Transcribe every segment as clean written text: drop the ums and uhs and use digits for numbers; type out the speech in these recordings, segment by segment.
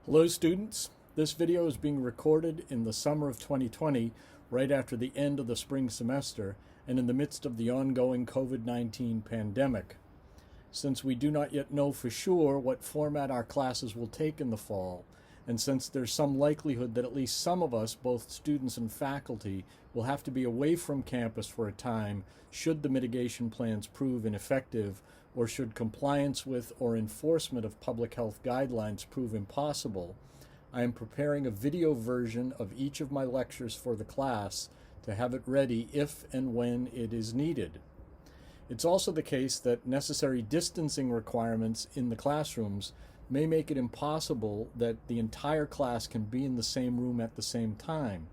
Hello students, this video is being recorded in the summer of 2020, right after the end of the spring semester and in the midst of the ongoing COVID-19 pandemic. Since we do not yet know for sure what format our classes will take in the fall, and since there's some likelihood that at least some of us, both students and faculty, will have to be away from campus for a time should the mitigation plans prove ineffective, or should compliance with or enforcement of public health guidelines prove impossible, I am preparing a video version of each of my lectures for the class to have it ready if and when it is needed. It's also the case that necessary distancing requirements in the classrooms may make it impossible that the entire class can be in the same room at the same time.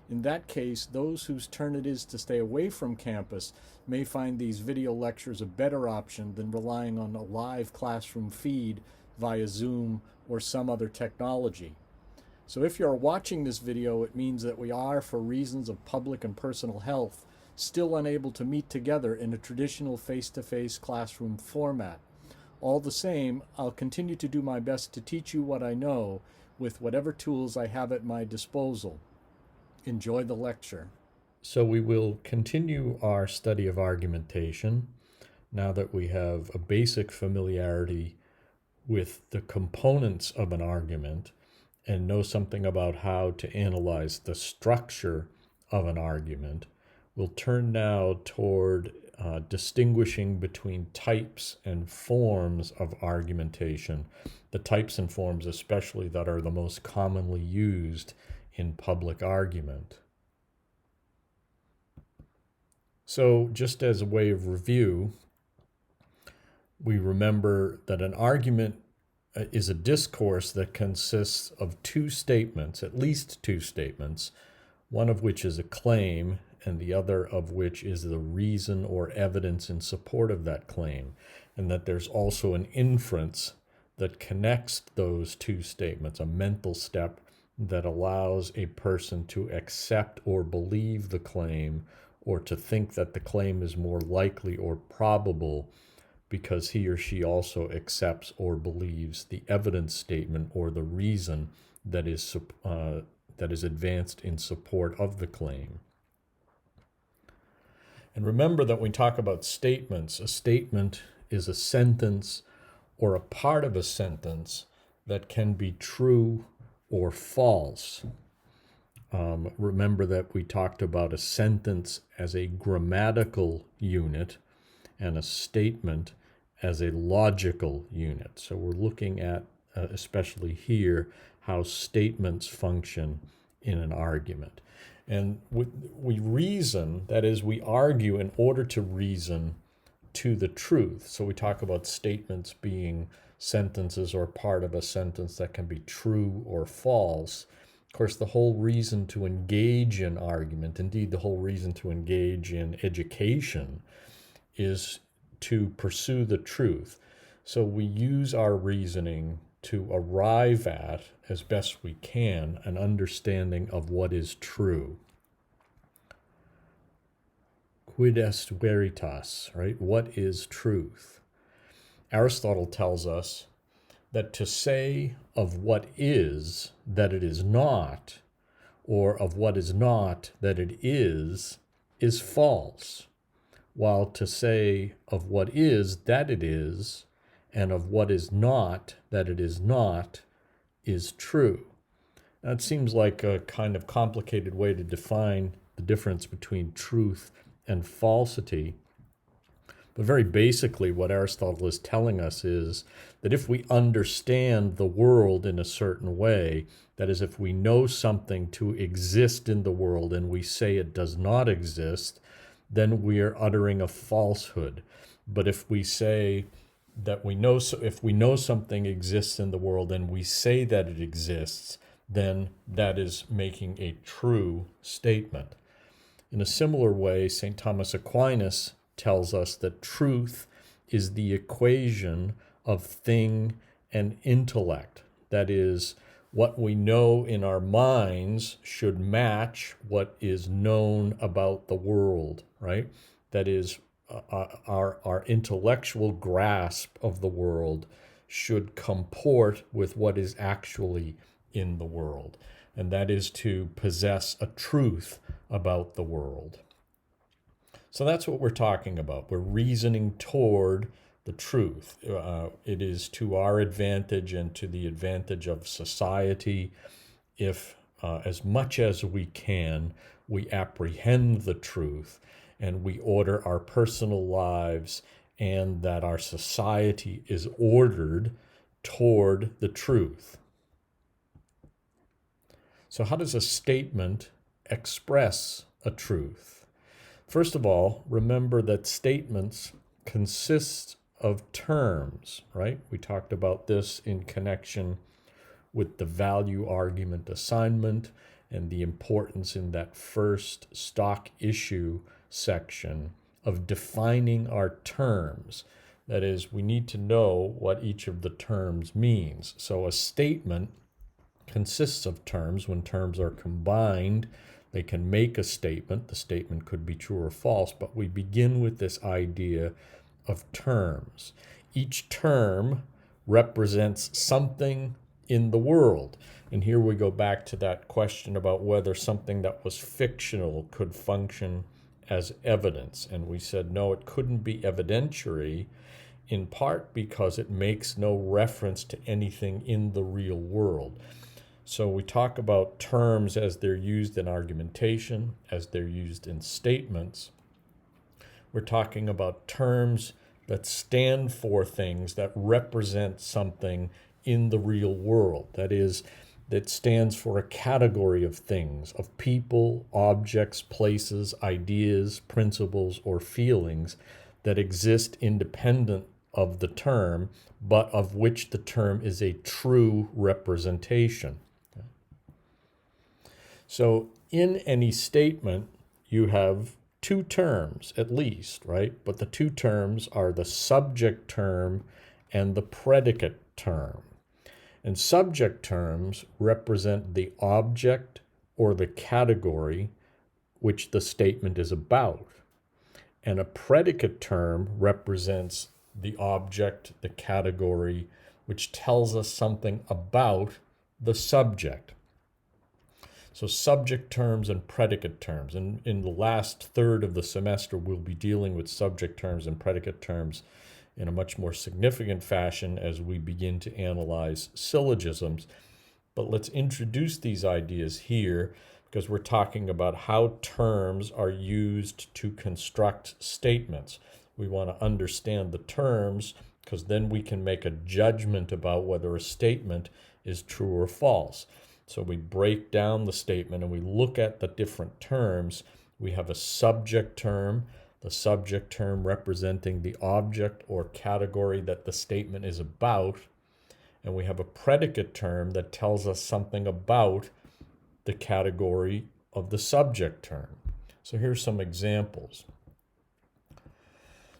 In that case, those whose turn it is to stay away from campus may find these video lectures a better option than relying on a live classroom feed via Zoom or some other technology. So if you're watching this video, it means that we are, for reasons of public and personal health, still unable to meet together in a traditional face-to-face classroom format. All the same, I'll continue to do my best to teach you what I know with whatever tools I have at my disposal. Enjoy the lecture. So we will continue our study of argumentation now that we have a basic familiarity with the components of an argument and know something about how to analyze the structure of an argument. We'll turn now toward distinguishing between types and forms of argumentation, the types and forms especially that are the most commonly used in public argument. So just as a way of review, we remember that an argument is a discourse that consists of two statements, at least two statements, one of which is a claim and the other of which is the reason or evidence in support of that claim, and that there's also an inference that connects those two statements, a mental step that allows a person to accept or believe the claim or to think that the claim is more likely or probable because he or she also accepts or believes the evidence statement or the reason that is advanced in support of the claim. And remember that when we talk about statements, a statement is a sentence or a part of a sentence that can be true or false. Remember that we talked about a sentence as a grammatical unit and a statement as a logical unit. So we're looking at, especially here, how statements function in an argument. And we reason, that is, we argue in order to reason to the truth. So we talk about statements being sentences or part of a sentence that can be true or false. Of course, the whole reason to engage in argument, indeed the whole reason to engage in education, is to pursue the truth. So we use our reasoning to arrive at, as best we can, an understanding of what is true. Quid est veritas, right? What is truth? Aristotle tells us that to say of what is that it is not, or of what is not that it is false, while to say of what is that it is, and of what is not that it is not, is true. That seems like a kind of complicated way to define the difference between truth and falsity. But very basically, what Aristotle is telling us is that if we understand the world in a certain way, that is, if we know something to exist in the world and we say it does not exist, then we are uttering a falsehood. But if we say that if we know something exists in the world and we say that it exists, then that is making a true statement. In a similar way, St. Thomas Aquinas tells us that truth is the equation of thing and intellect. That is, what we know in our minds should match what is known about the world, right? That is, our intellectual grasp of the world should comport with what is actually in the world, and that is to possess a truth about the world. So that's what we're talking about. We're reasoning toward the truth. It is to our advantage and to the advantage of society if, as much as we can, we apprehend the truth and we order our personal lives, and that our society is ordered toward the truth. So how does a statement express a truth? First of all, remember that statements consist of terms, right? We talked about this in connection with the value argument assignment and the importance in that first stock issue section of defining our terms. That is, we need to know what each of the terms means. So a statement consists of terms. When terms are combined, they can make a statement. The statement could be true or false, but we begin with this idea of terms. Each term represents something in the world. And here we go back to that question about whether something that was fictional could function as evidence. And we said, no, it couldn't be evidentiary, in part because it makes no reference to anything in the real world. So we talk about terms as they're used in argumentation, as they're used in statements. We're talking about terms that stand for things that represent something in the real world. That is, that stands for a category of things, of people, objects, places, ideas, principles, or feelings that exist independent of the term, but of which the term is a true representation. So in any statement, you have two terms at least, right? But the two terms are the subject term and the predicate term. And subject terms represent the object or the category which the statement is about. And a predicate term represents the object, the category, which tells us something about the subject. So subject terms and predicate terms. And in the last third of the semester, we'll be dealing with subject terms and predicate terms in a much more significant fashion as we begin to analyze syllogisms. But let's introduce these ideas here because we're talking about how terms are used to construct statements. We want to understand the terms because then we can make a judgment about whether a statement is true or false. So we break down the statement and we look at the different terms. We have a subject term, the subject term representing the object or category that the statement is about. And we have a predicate term that tells us something about the category of the subject term. So here's some examples.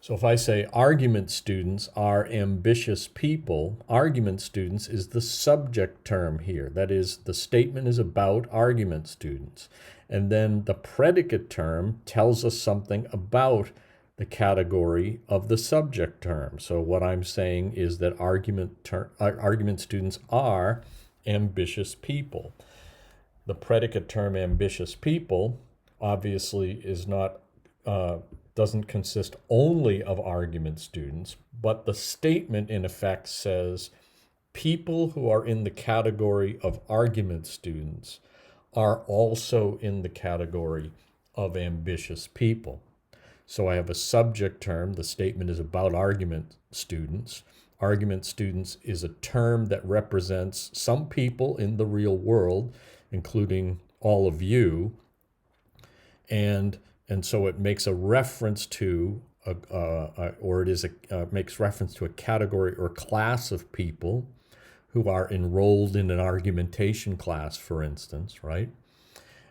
So if I say argument students are ambitious people, argument students is the subject term here. That is, the statement is about argument students. And then the predicate term tells us something about the category of the subject term. So what I'm saying is that argument students are ambitious people. The predicate term ambitious people obviously is not doesn't consist only of argument students, but the statement in effect says people who are in the category of argument students are also in the category of ambitious people. So I have a subject term. The statement is about argument students. Argument students is a term that represents some people in the real world, including all of you, and so it makes a reference to, makes reference to a category or class of people who are enrolled in an argumentation class, for instance, right?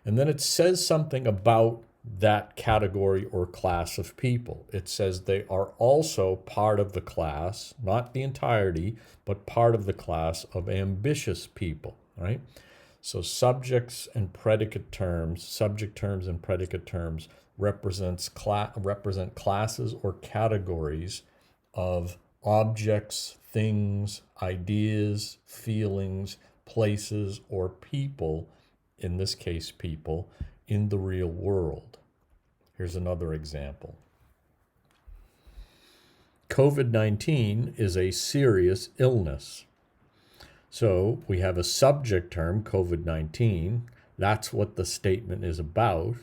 And then it says something about that category or class of people. It says they are also part of the class, not the entirety, but part of the class of ambitious people, right? So subjects and predicate terms, subject terms and predicate terms represent classes or categories of objects, things, ideas, feelings, places, or people, in this case people, in the real world. Here's another example. COVID-19 is a serious illness. So we have a subject term, COVID-19. That's what the statement is about.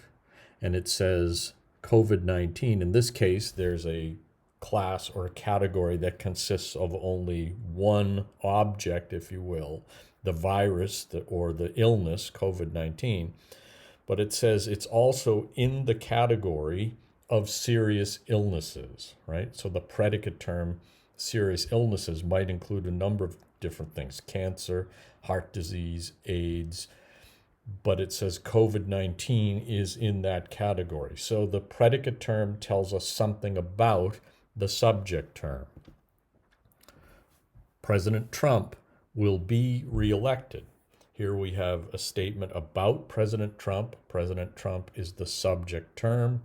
And it says COVID-19. In this case, there's a class or a category that consists of only one object, if you will, the virus or the illness, COVID-19. But it says it's also in the category of serious illnesses, right? So the predicate term, serious illnesses, might include a number of different things: cancer, heart disease, AIDS, but it says COVID-19 is in that category. So the predicate term tells us something about the subject term. President Trump will be reelected. Here we have a statement about President Trump. President Trump is the subject term.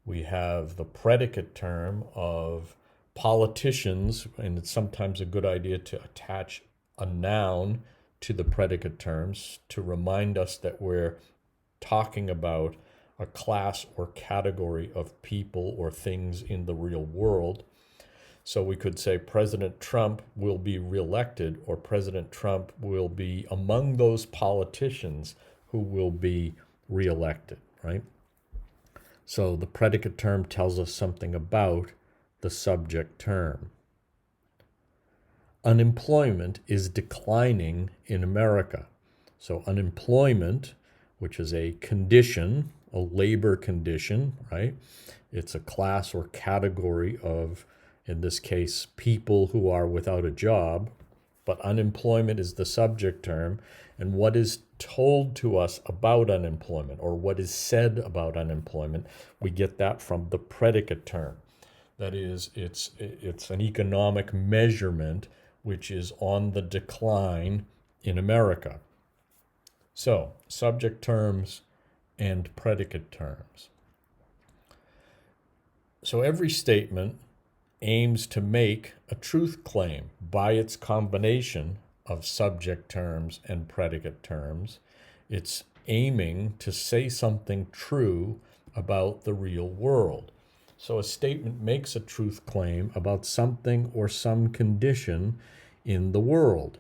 We have the predicate term of politicians, and it's sometimes a good idea to attach a noun to the predicate terms to remind us that we're talking about a class or category of people or things in the real world. So we could say President Trump will be reelected, or President Trump will be among those politicians who will be reelected, right? So the predicate term tells us something about the subject term. Unemployment is declining in America. So unemployment, which is a condition, a labor condition, right? It's a class or category of, in this case, people who are without a job, but unemployment is the subject term. And what is told to us about unemployment, or what is said about unemployment, we get that from the predicate term. That is, it's an economic measurement which is on the decline in America. So, subject terms and predicate terms. So every statement aims to make a truth claim by its combination of subject terms and predicate terms. It's aiming to say something true about the real world. So a statement makes a truth claim about something or some condition in the world.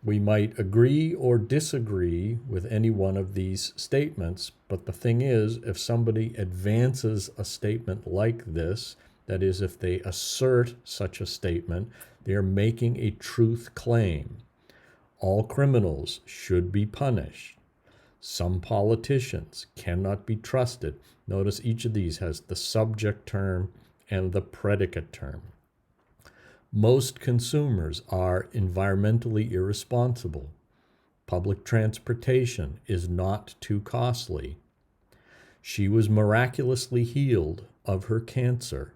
We might agree or disagree with any one of these statements, but the thing is, if somebody advances a statement like this, that is, if they assert such a statement, they are making a truth claim. All criminals should be punished. Some politicians cannot be trusted. Notice each of these has the subject term and the predicate term. Most consumers are environmentally irresponsible. Public transportation is not too costly. She was miraculously healed of her cancer.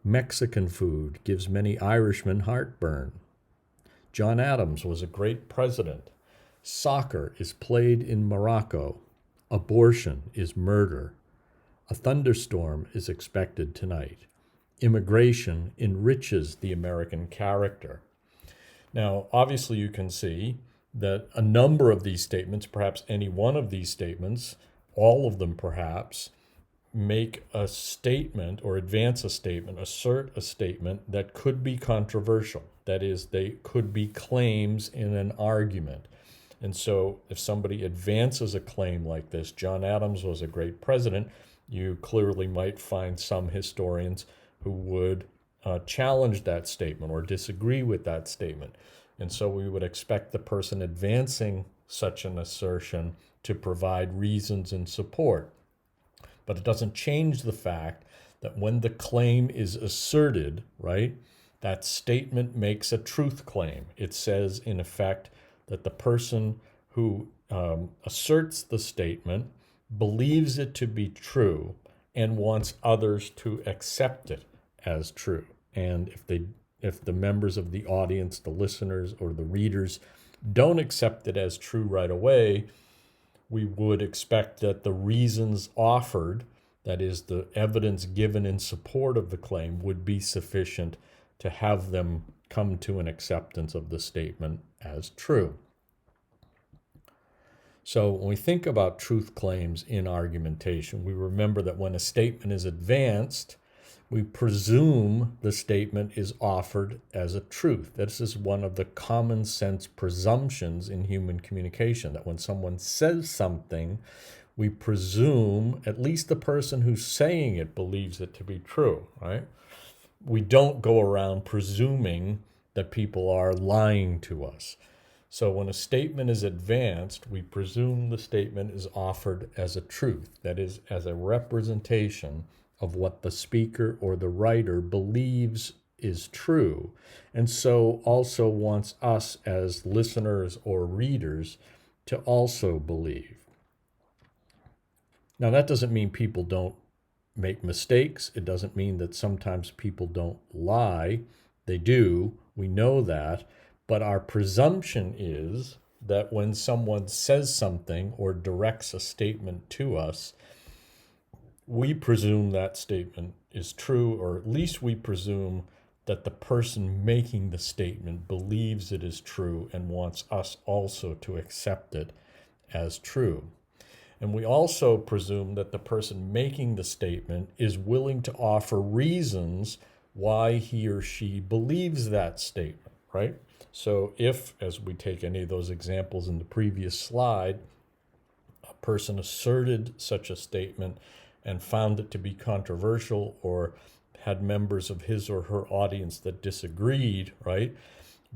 Mexican food gives many Irishmen heartburn. John Adams was a great president. Soccer is played in Morocco. Abortion is murder. A thunderstorm is expected tonight. Immigration enriches the American character. Now, obviously you can see that a number of these statements, perhaps any one of these statements, all of them perhaps, make a statement or advance a statement, assert a statement that could be controversial. That is, they could be claims in an argument. And so if somebody advances a claim like this, John Adams was a great president, you clearly might find some historians who would challenge that statement or disagree with that statement. And so we would expect the person advancing such an assertion to provide reasons in support. But it doesn't change the fact that when the claim is asserted, right, that statement makes a truth claim. It says, in effect, that the person who asserts the statement believes it to be true and wants others to accept it as true. And if the members of the audience, the listeners or the readers, don't accept it as true right away, we would expect that the reasons offered, that is, the evidence given in support of the claim, would be sufficient to have them come to an acceptance of the statement as true. So when we think about truth claims in argumentation, we remember that when a statement is advanced, we presume the statement is offered as a truth. This is one of the common sense presumptions in human communication, that when someone says something, we presume at least the person who's saying it believes it to be true, right? We don't go around presuming that people are lying to us. So when a statement is advanced, we presume the statement is offered as a truth, that is, as a representation of what the speaker or the writer believes is true, and so also wants us as listeners or readers to also believe. Now, that doesn't mean people don't make mistakes. It doesn't mean that sometimes people don't lie. They do. We know that. But our presumption is that when someone says something or directs a statement to us, we presume that statement is true, or at least we presume that the person making the statement believes it is true and wants us also to accept it as true. And we also presume that the person making the statement is willing to offer reasons why he or she believes that statement, right? So if, as we take any of those examples in the previous slide, a person asserted such a statement and found it to be controversial, or had members of his or her audience that disagreed, right?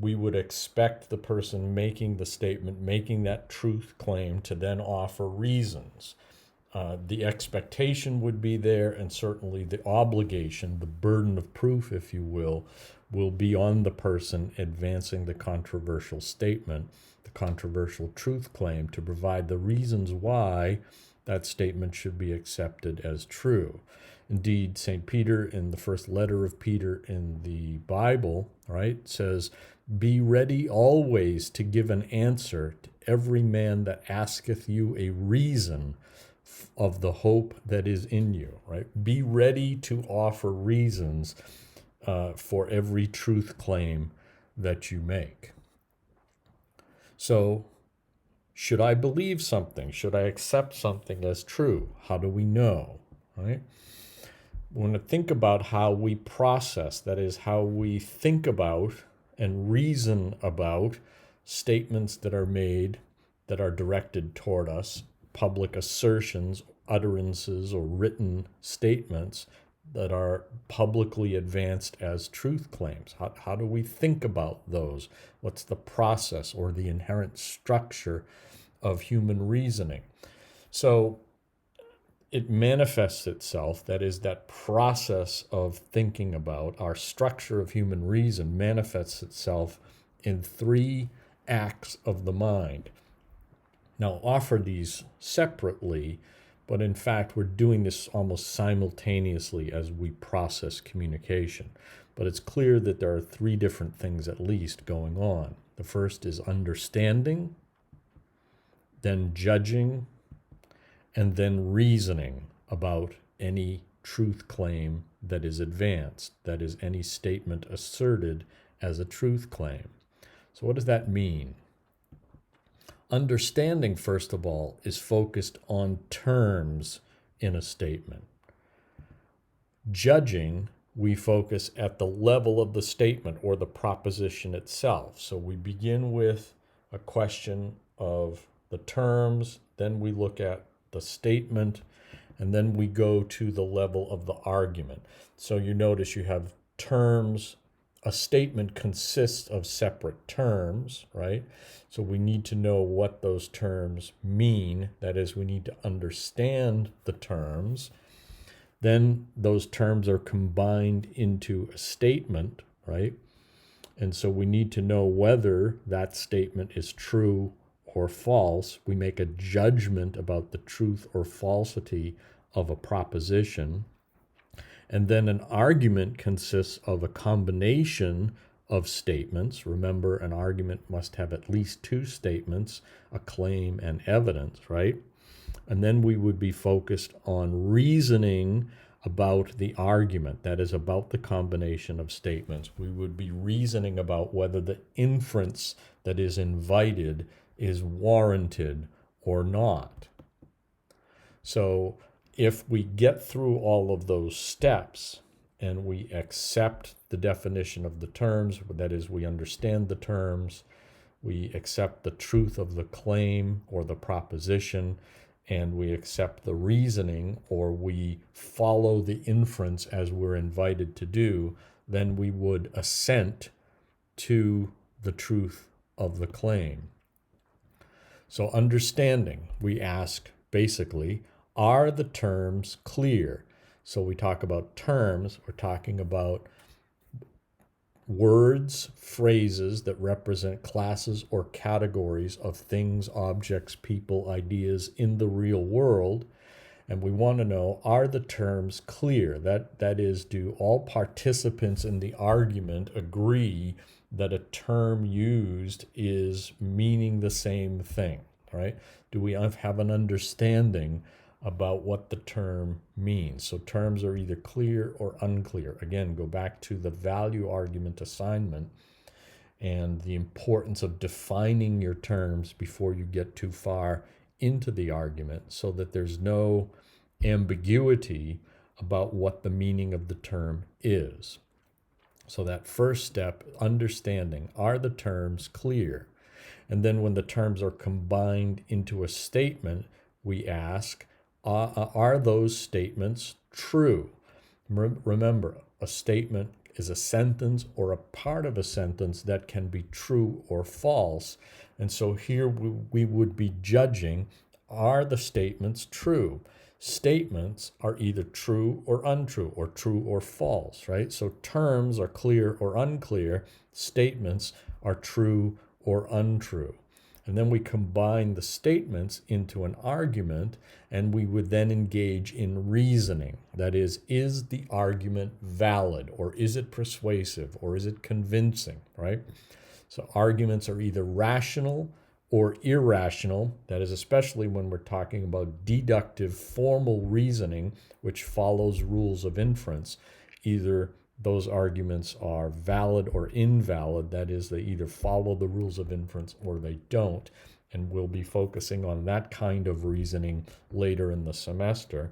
We would expect the person making the statement, making that truth claim, to then offer reasons. The expectation would be there, and certainly the obligation, the burden of proof, if you will be on the person advancing the controversial statement, the controversial truth claim, to provide the reasons why that statement should be accepted as true. Indeed, St. Peter, in the first letter of Peter in the Bible, right, says, "Be ready always to give an answer to every man that asketh you a reason of the hope that is in you," right? Be ready to offer reasons for every truth claim that you make. So, should I believe something? Should I accept something as true? How do we know, right? We want to think about how we process, that is, how we think about and reason about statements that are made that are directed toward us, public assertions, utterances, or written statements that are publicly advanced as truth claims. How do we think about those? What's the process or the inherent structure of human reasoning? So it manifests itself, that is, that process of thinking about our structure of human reason manifests itself in 3 acts of the mind. Now, offer these separately, but in fact, we're doing this almost simultaneously as we process communication. But it's clear that there are 3 different things at least going on. The first is understanding, then judging, and then reasoning about any truth claim that is advanced, that is, any statement asserted as a truth claim. So what does that mean? Understanding, first of all, is focused on terms in a statement. Judging, we focus at the level of the statement or the proposition itself. So we begin with a question of the terms, then we look at the statement, and then we go to the level of the argument. So you notice you have terms. A statement consists of separate terms, right? So we need to know what those terms mean. That is, we need to understand the terms. Then those terms are combined into a statement, right? And so we need to know whether that statement is true or false. We make a judgment about the truth or falsity of a proposition. And then an argument consists of a combination of statements. Remember, an argument must have at least 2 statements, a claim and evidence, right? And then we would be focused on reasoning about the argument, that is, about the combination of statements. We would be reasoning about whether the inference that is invited is warranted or not. So if we get through all of those steps and we accept the definition of the terms, that is, we understand the terms, we accept the truth of the claim or the proposition, and we accept the reasoning, or we follow the inference as we're invited to do, then we would assent to the truth of the claim. So understanding, we ask basically, are the terms clear? So we talk about terms, we're talking about words, phrases that represent classes or categories of things, objects, people, ideas in the real world. And we want to know, are the terms clear? That is, do all participants in the argument agree that a term used is meaning the same thing, right? Do we have an understanding about what the term means? So terms are either clear or unclear. Again, go back to the value argument assignment and the importance of defining your terms before you get too far into the argument so that there's no ambiguity about what the meaning of the term is. So that first step, understanding, are the terms clear? And then when the terms are combined into a statement, we ask, are those statements true? Remember, a statement is a sentence or a part of a sentence that can be true or false. And so here we would be judging, are the statements true? Statements are either true or untrue, or true or false, right? So terms are clear or unclear. Statements are true or untrue. And then we combine the statements into an argument, and we would then engage in reasoning. That is the argument valid, or is it persuasive, or is it convincing, right? So arguments are either rational or irrational. That is, especially when we're talking about deductive formal reasoning, which follows rules of inference. Either those arguments are valid or invalid. That is, they either follow the rules of inference or they don't. And we'll be focusing on that kind of reasoning later in the semester.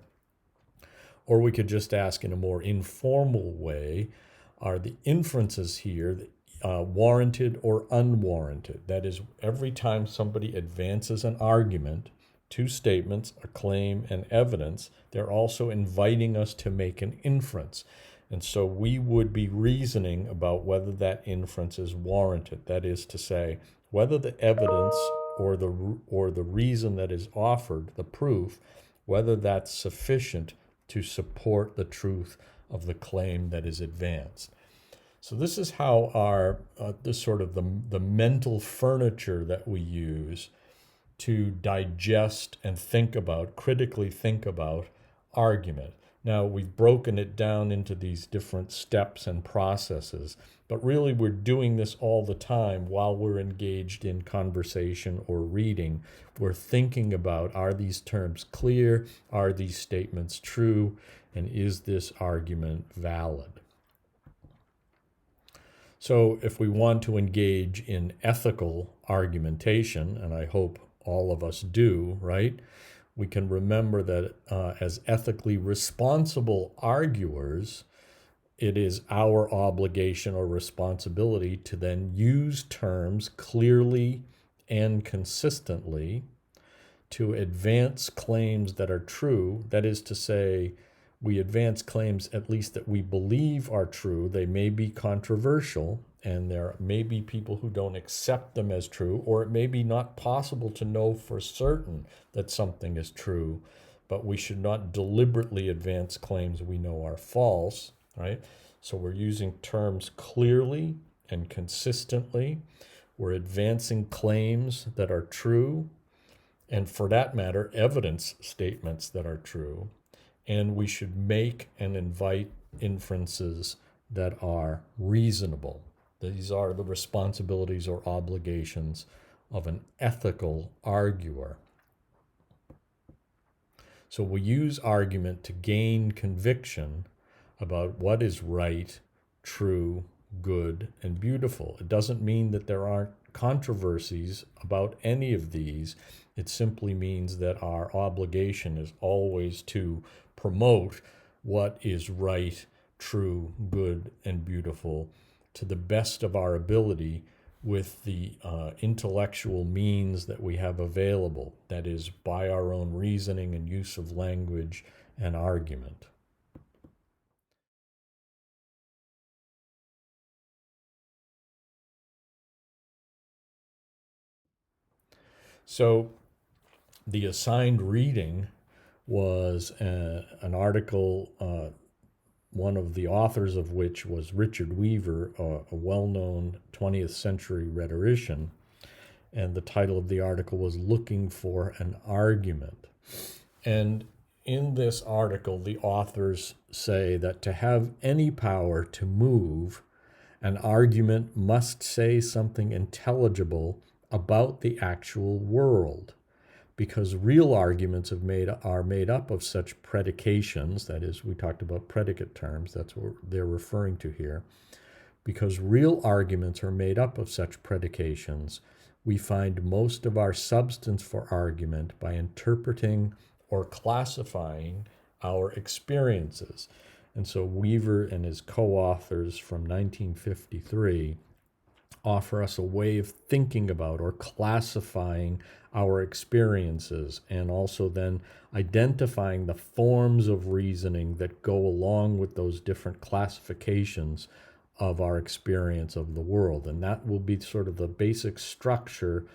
Or we could just ask in a more informal way, are the inferences here warranted or unwarranted? That is, every time somebody advances an argument, two statements, a claim and evidence, they're also inviting us to make an inference. And so we would be reasoning about whether that inference is warranted. That is to say, whether the evidence or the reason that is offered, the proof, whether that's sufficient to support the truth of the claim that is advanced. So this is how our the mental furniture that we use to digest and critically think about argument. Now, we've broken it down into these different steps and processes, but really we're doing this all the time while we're engaged in conversation or reading. We're thinking about, are these terms clear? Are these statements true? And is this argument valid? So if we want to engage in ethical argumentation, and I hope all of us do, right? We can remember that as ethically responsible arguers, it is our obligation or responsibility to then use terms clearly and consistently to advance claims that are true. That is to say, we advance claims at least that we believe are true. They may be controversial, and there may be people who don't accept them as true, or it may be not possible to know for certain that something is true, but we should not deliberately advance claims we know are false, right? So we're using terms clearly and consistently. We're advancing claims that are true, and for that matter, evidence statements that are true. And we should make and invite inferences that are reasonable. These are the responsibilities or obligations of an ethical arguer. So we use argument to gain conviction about what is right, true, good, and beautiful. It doesn't mean that there aren't controversies about any of these. It simply means that our obligation is always to promote what is right, true, good, and beautiful to the best of our ability with the intellectual means that we have available, that is, by our own reasoning and use of language and argument. So the assigned reading was an article, one of the authors of which was Richard Weaver, a well-known 20th century rhetorician. And the title of the article was Looking for an Argument. And in this article, the authors say that to have any power to move, an argument must say something intelligible about the actual world, because real arguments are made up of such predications. That is, we talked about predicate terms, that's what they're referring to here. Because real arguments are made up of such predications, we find most of our substance for argument by interpreting or classifying our experiences. And so Weaver and his co-authors from 1953 offer us a way of thinking about or classifying our experiences, and also then identifying the forms of reasoning that go along with those different classifications of our experience of the world. And that will be sort of the basic structure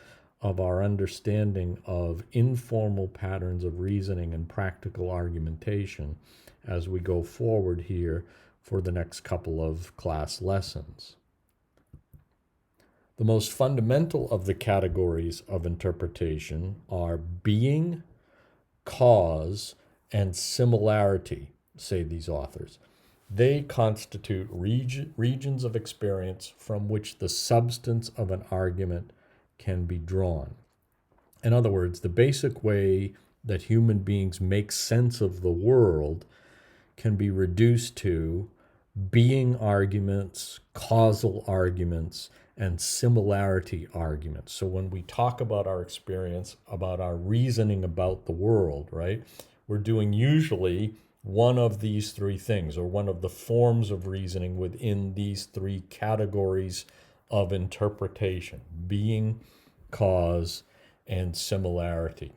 of our understanding of informal patterns of reasoning and practical argumentation as we go forward here for the next couple of class lessons. The most fundamental of the categories of interpretation are being, cause, and similarity, say these authors. They constitute regions of experience from which the substance of an argument can be drawn. In other words, the basic way that human beings make sense of the world can be reduced to being arguments, causal arguments, and similarity arguments. So when we talk about our experience, about our reasoning about the world, right, we're doing usually one of these three things, or one of the forms of reasoning within these three categories of interpretation: being, cause, and similarity.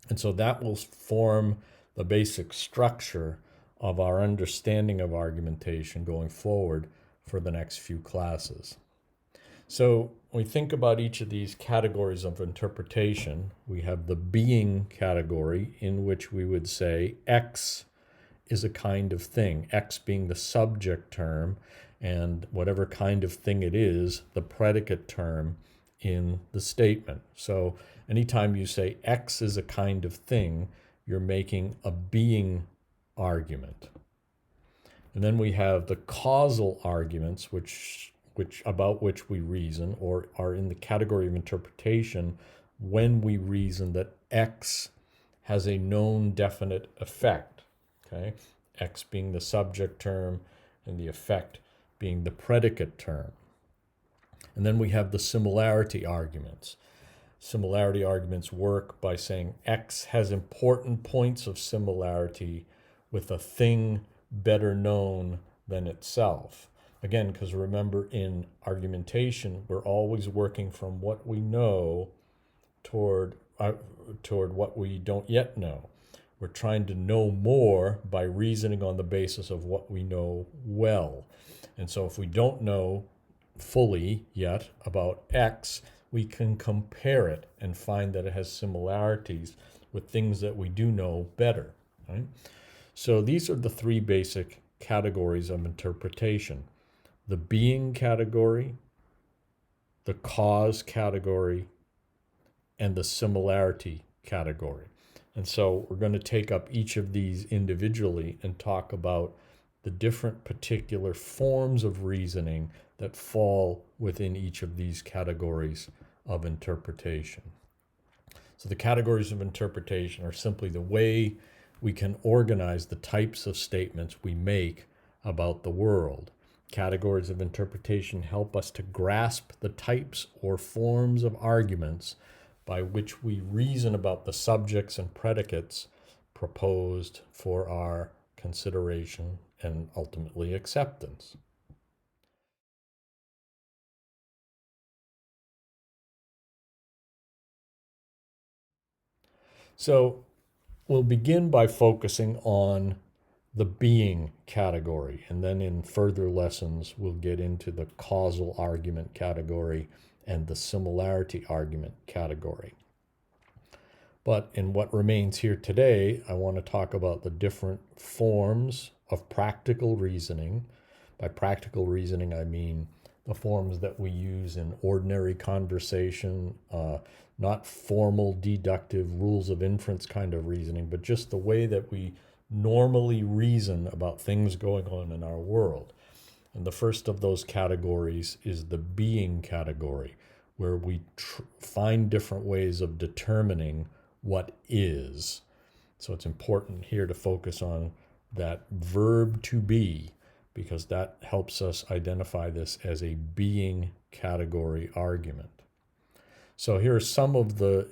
And so that will form the basic structure of our understanding of argumentation going forward for the next few classes. So when we think about each of these categories of interpretation, we have the being category, in which we would say X is a kind of thing, X being the subject term, and whatever kind of thing it is, the predicate term in the statement. So anytime you say X is a kind of thing, you're making a being argument. And then we have the causal arguments, which about which we reason, or are in the category of interpretation when we reason that X has a known definite effect. Okay, X being the subject term and the effect being the predicate term. And then we have the similarity arguments. Similarity arguments work by saying X has important points of similarity with a thing better known than itself. Again, because remember, in argumentation, we're always working from what we know toward what we don't yet know. We're trying to know more by reasoning on the basis of what we know well. And so if we don't know fully yet about X, we can compare it and find that it has similarities with things that we do know better. Right? So these are the three basic categories of interpretation: the being category, the cause category, and the similarity category. And so we're going to take up each of these individually and talk about the different particular forms of reasoning that fall within each of these categories of interpretation. So the categories of interpretation are simply the way we can organize the types of statements we make about the world. Categories of interpretation help us to grasp the types or forms of arguments by which we reason about the subjects and predicates proposed for our consideration and ultimately acceptance. So we'll begin by focusing on the being category, and then in further lessons we'll get into the causal argument category and the similarity argument category. But in what remains here today, I want to talk about the different forms of practical reasoning. By practical reasoning, I mean the forms that we use in ordinary conversation, not formal deductive rules of inference kind of reasoning, but just the way that we normally reason about things going on in our world. And the first of those categories is the being category, where we find different ways of determining what is. So it's important here to focus on that verb to be, because that helps us identify this as a being category argument. So here are some of the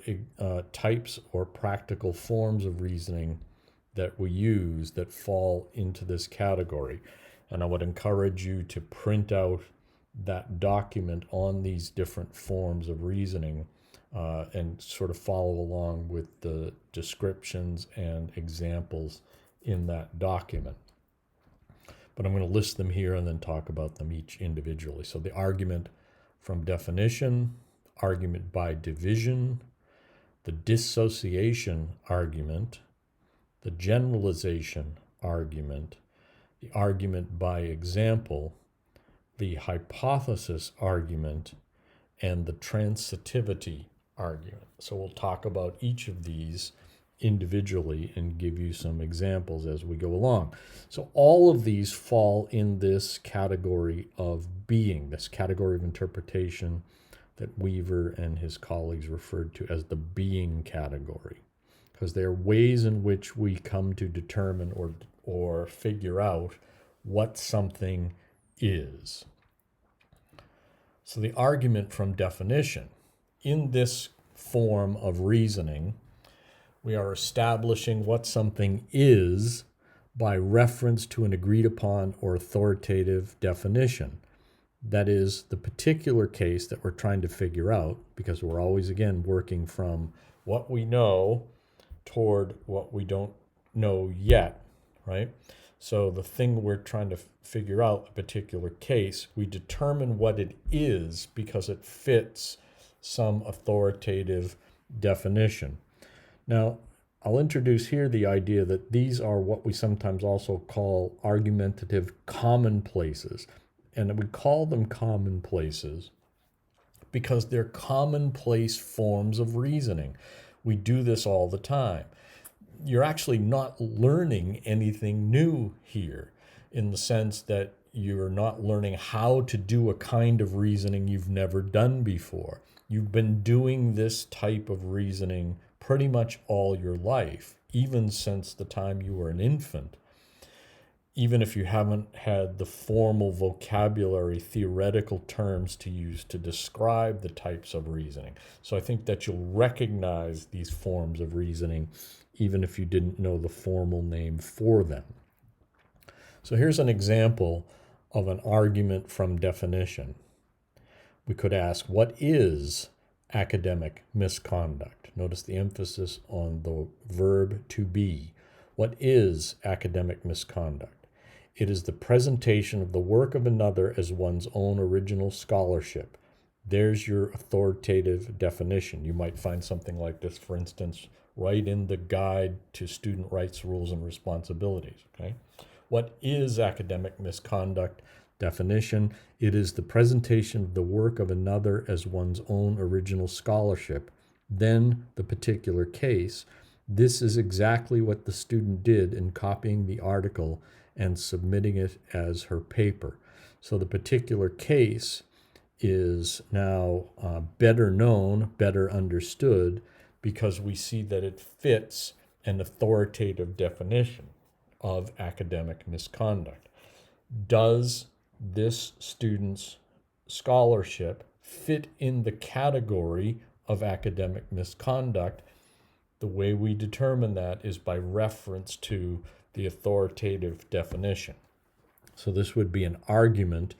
types or practical forms of reasoning that we use that fall into this category. And I would encourage you to print out that document on these different forms of reasoning and sort of follow along with the descriptions and examples in that document. But I'm going to list them here and then talk about them each individually. So the argument from definition, argument by division, the dissociation argument, the generalization argument, the argument by example, the hypothesis argument, and the transitivity argument. So we'll talk about each of these individually and give you some examples as we go along. So all of these fall in this category of being, this category of interpretation that Weaver and his colleagues referred to as the being category, because they're ways in which we come to determine or figure out what something is. So the argument from definition. In this form of reasoning, we are establishing what something is by reference to an agreed upon or authoritative definition. That is the particular case that we're trying to figure out, because we're always, again, working from what we know toward what we don't know yet, right? So the thing we're trying to figure out, a particular case, we determine what it is because it fits some authoritative definition. Now, I'll introduce here the idea that these are what we sometimes also call argumentative commonplaces. And we call them commonplaces because they're commonplace forms of reasoning. We do this all the time. You're actually not learning anything new here, in the sense that you're not learning how to do a kind of reasoning you've never done before. You've been doing this type of reasoning pretty much all your life, even since the time you were an infant. Even if you haven't had the formal vocabulary, theoretical terms to use to describe the types of reasoning. So I think that you'll recognize these forms of reasoning even if you didn't know the formal name for them. So here's an example of an argument from definition. We could ask, what is academic misconduct? Notice the emphasis on the verb to be. What is academic misconduct? It is the presentation of the work of another as one's own original scholarship. There's your authoritative definition. You might find something like this, for instance, right in the Guide to Student Rights, Rules, and Responsibilities. Okay? What is academic misconduct? Definition: it is the presentation of the work of another as one's own original scholarship. Then the particular case. This is exactly what the student did in copying the article and submitting it as her paper. So the particular case is now better known, better understood, because we see that it fits an authoritative definition of academic misconduct. Does this student's scholarship fit in the category of academic misconduct? The way we determine that is by reference to the authoritative definition. So this would be an argument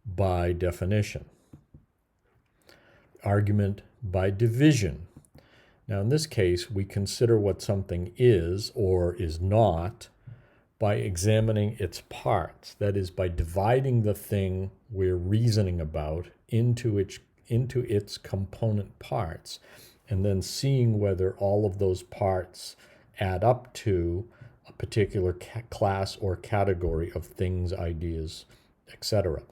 by definition. Argument by division. Now in this case, we consider what something is or is not by examining its parts. That is, by dividing the thing we're reasoning about into its component parts, and then seeing whether all of those parts add up to a particular class or category of things, ideas, etc.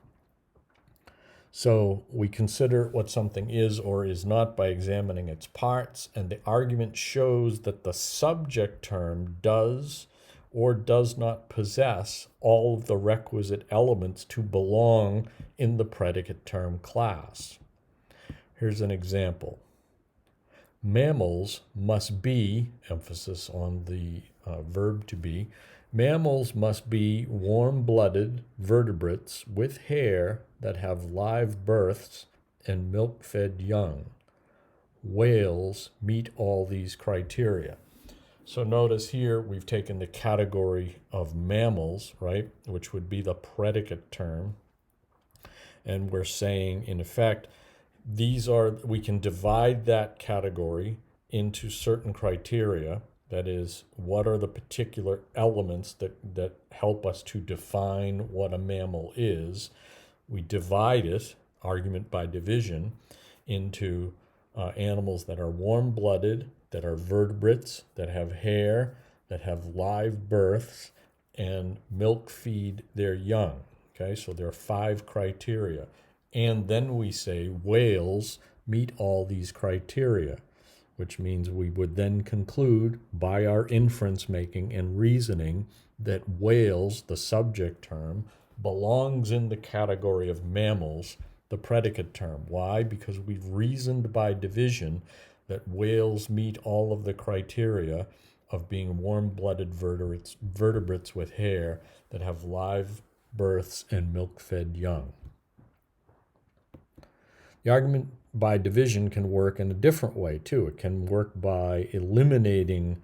So we consider what something is or is not by examining its parts, and the argument shows that the subject term does or does not possess all of the requisite elements to belong in the predicate term class. Here's an example. Mammals must be, emphasis on the verb to be, mammals must be warm-blooded vertebrates with hair that have live births and milk-fed young. Whales meet all these criteria. So notice here we've taken the category of mammals, right, which would be the predicate term, and we're saying, in effect, we can divide that category into certain criteria. That is, what are the particular elements that help us to define what a mammal is? We divide it, argument by division, into animals that are warm-blooded, that are vertebrates, that have hair, that have live births, and milk feed their young. Okay, so there are 5 criteria. And then we say whales meet all these criteria, which means we would then conclude by our inference making and reasoning that whales, the subject term, belongs in the category of mammals, the predicate term. Why? Because we've reasoned by division that whales meet all of the criteria of being warm-blooded vertebrates with hair that have live births and milk-fed young. The argument by division can work in a different way, too. It can work by eliminating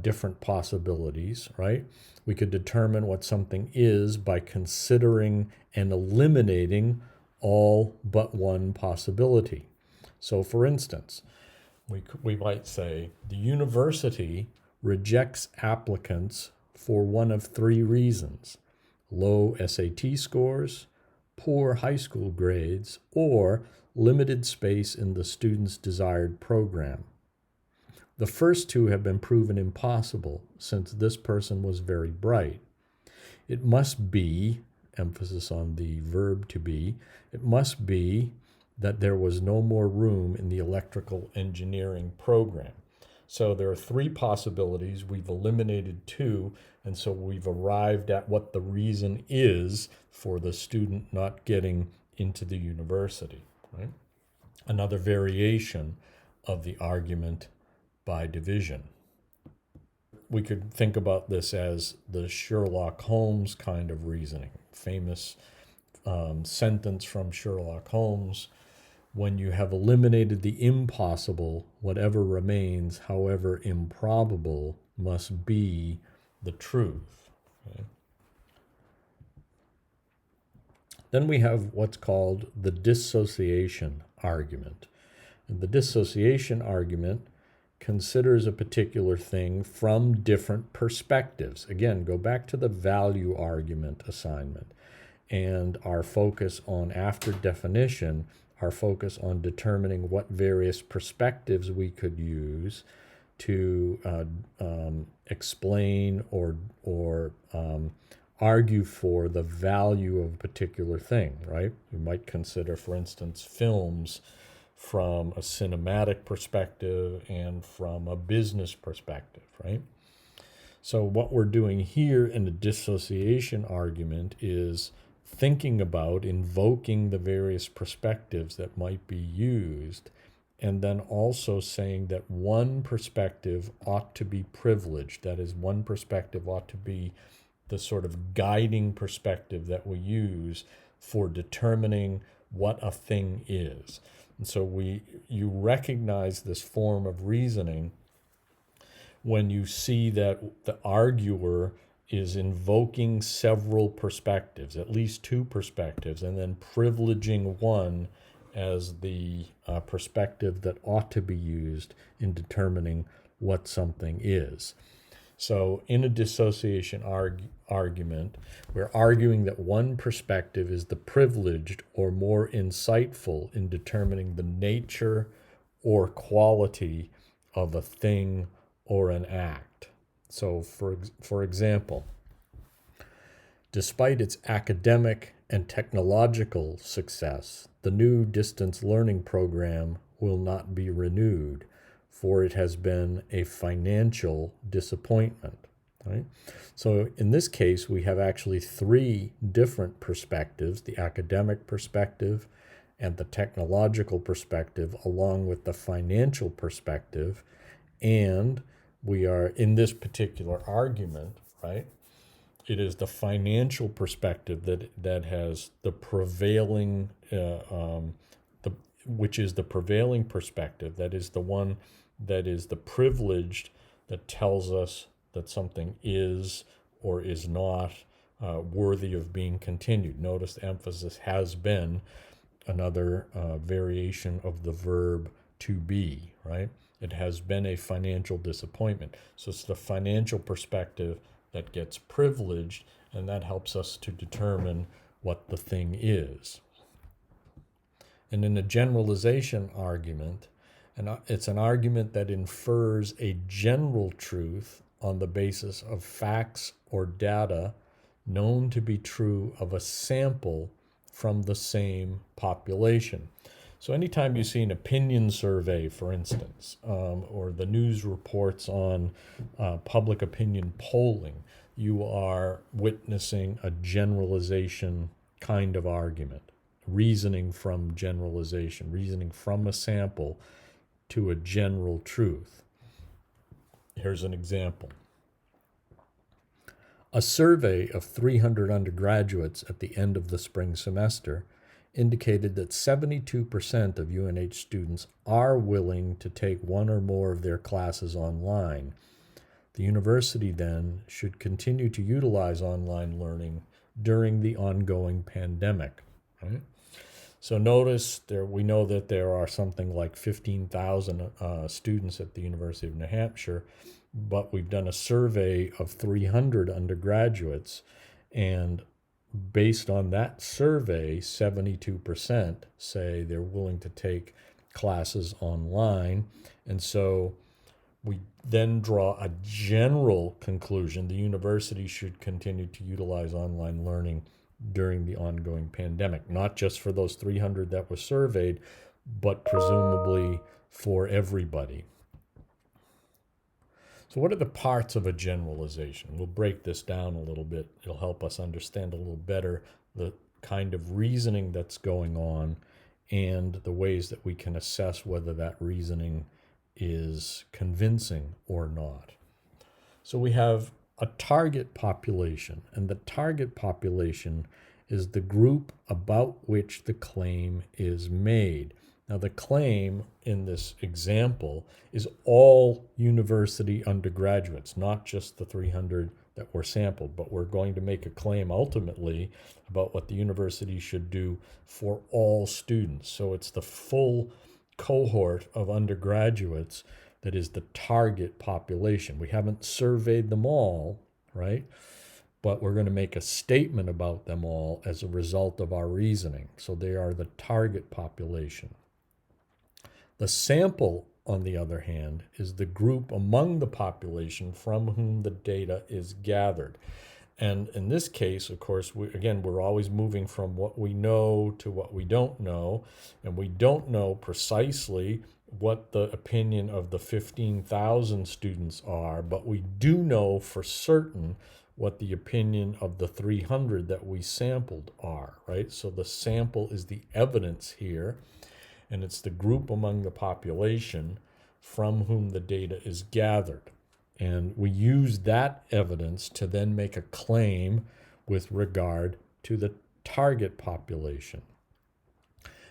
different possibilities, right? We could determine what something is by considering and eliminating all but one possibility. So, for instance, we might say the university rejects applicants for one of 3 reasons: low SAT scores, poor high school grades, or limited space in the student's desired program. The first 2 have been proven impossible since this person was very bright. It must be, emphasis on the verb to be, it must be that there was no more room in the electrical engineering program. So there are 3 possibilities. We've eliminated 2, and so we've arrived at what the reason is for the student not getting into the university. Right? Another variation of the argument by division. We could think about this as the Sherlock Holmes kind of reasoning. Famous sentence from Sherlock Holmes: when you have eliminated the impossible, whatever remains, however improbable, must be the truth. Okay? Then we have what's called the dissociation argument. And the dissociation argument considers a particular thing from different perspectives. Again, go back to the value argument assignment and our focus on, after definition, our focus on determining what various perspectives we could use to explain or argue for the value of a particular thing, right? We might consider, for instance, films from a cinematic perspective and from a business perspective, right? So what we're doing here in the dissociation argument is thinking about, invoking the various perspectives that might be used and then also saying that one perspective ought to be privileged. That is, one perspective ought to be the sort of guiding perspective that we use for determining what a thing is. And so you recognize this form of reasoning when you see that the arguer is invoking several perspectives, at least two perspectives, and then privileging one as the perspective that ought to be used in determining what something is. So in a dissociation argument, we're arguing that one perspective is the privileged or more insightful in determining the nature or quality of a thing or an act. So for example, despite its academic and technological success, the new distance learning program will not be renewed, for it has been a financial disappointment. Right? So in this case, we have actually three different perspectives: the academic perspective and the technological perspective, along with the financial perspective. And we are, in this particular argument, right, it is the financial perspective that has the prevailing, which is the prevailing perspective. That is the one that is the privileged, that tells us that something is or is not worthy of being continued. Notice the emphasis has been, another variation of the verb to be, right? It has been a financial disappointment. So it's the financial perspective that gets privileged, and that helps us to determine what the thing is. And in a generalization argument, it's an argument that infers a general truth on the basis of facts or data known to be true of a sample from the same population. So anytime you see an opinion survey, for instance, or the news reports on public opinion polling, you are witnessing a generalization kind of argument, reasoning from generalization, reasoning from a sample to a general truth. Here's an example. A survey of 300 undergraduates at the end of the spring semester indicated that 72% of UNH students are willing to take one or more of their classes online. The university then should continue to utilize online learning during the ongoing pandemic. Right? So notice we know that there are something like 15,000 students at the University of New Hampshire, but we've done a survey of 300 undergraduates, and based on that survey, 72% say they're willing to take classes online. And so we then draw a general conclusion: the university should continue to utilize online learning during the ongoing pandemic, not just for those 300 that were surveyed, but presumably for everybody. So what are the parts of a generalization? We'll break this down a little bit. It'll help us understand a little better the kind of reasoning that's going on and the ways that we can assess whether that reasoning is convincing or not. So we have a target population, and the target population is the group about which the claim is made. Now, the claim in this example is all university undergraduates, not just the 300 that were sampled, but we're going to make a claim ultimately about what the university should do for all students. So it's the full cohort of undergraduates that is the target population. We haven't surveyed them all, right? But we're going to make a statement about them all as a result of our reasoning. So they are the target population. The sample, on the other hand, is the group among the population from whom the data is gathered. And in this case, of course, we're always moving from what we know to what we don't know. And we don't know precisely what the opinion of the 15,000 students are, but we do know for certain what the opinion of the 300 that we sampled are, right? So the sample is the evidence here. and it's the group among the population from whom the data is gathered. And we use that evidence to then make a claim with regard to the target population.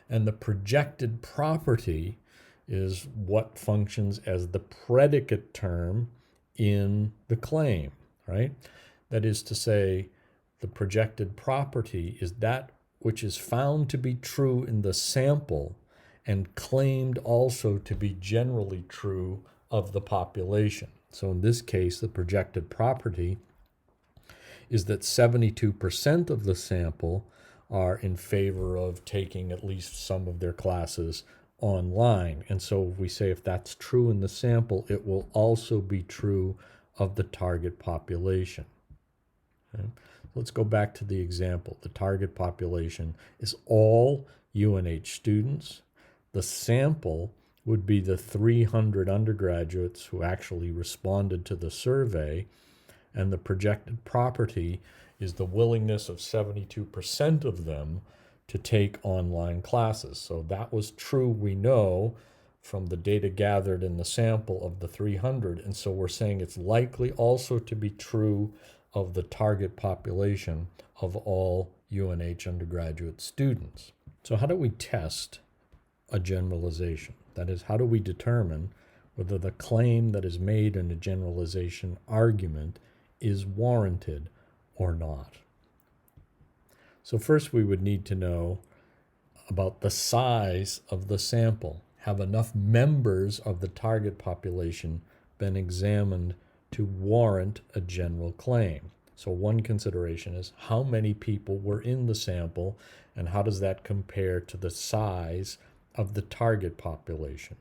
And the projected property is what functions as the predicate term in the claim, right? That is to say, the projected property is that which is found to be true in the sample and claimed also to be generally true of the population. So in this case, the projected property is that 72% of the sample are in favor of taking at least some of their classes online. And so if we say if that's true in the sample, it will also be true of the target population. Okay? Let's go back to the example. The target population is all UNH students. The sample would be the 300 undergraduates who actually responded to the survey, and the projected property is the willingness of 72% of them to take online classes. So that was true, we know, from the data gathered in the sample of the 300, and so we're saying it's likely also to be true of the target population of all UNH undergraduate students. So how do we test a generalization? That is, how do we determine whether the claim that is made in a generalization argument is warranted or not? So first we would need to know about the size of the sample. Have enough members of the target population been examined to warrant a general claim? So one consideration is how many people were in the sample and how does that compare to the size of the target population?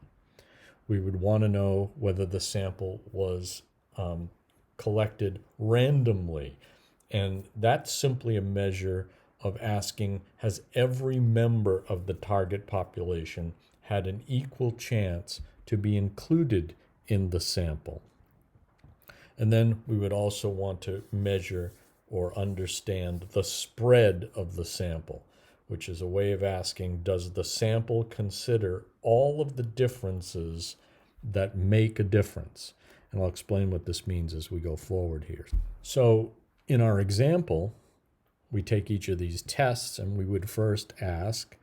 We would want to know whether the sample was collected randomly, and that's simply a measure of asking, has every member of the target population had an equal chance to be included in the sample? And then we would also want to measure or understand the spread of the sample, which is a way of asking, does the sample consider all of the differences that make a difference? And I'll explain what this means as we go forward here. So in our example, we take each of these tests and we would first ask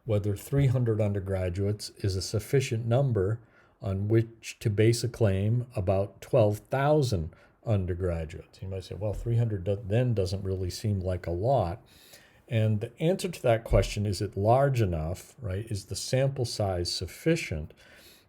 whether 300 undergraduates is a sufficient number on which to base a claim about 12,000 undergraduates. You might say, well, 300 then doesn't really seem like a lot. And the answer to that question, is it large enough, right? Is the sample size sufficient?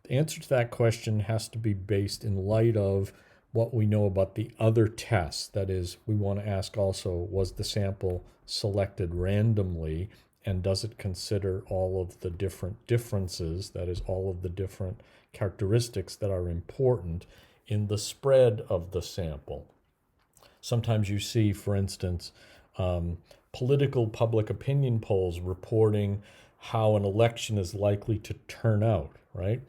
The answer to that question has to be based in light of what we know about the other tests. That is, we want to ask also, was the sample selected randomly, and does it consider all of the different differences, that is, all of the different characteristics that are important in the spread of the sample? Sometimes you see, for instance, political public opinion polls reporting how an election is likely to turn out, right?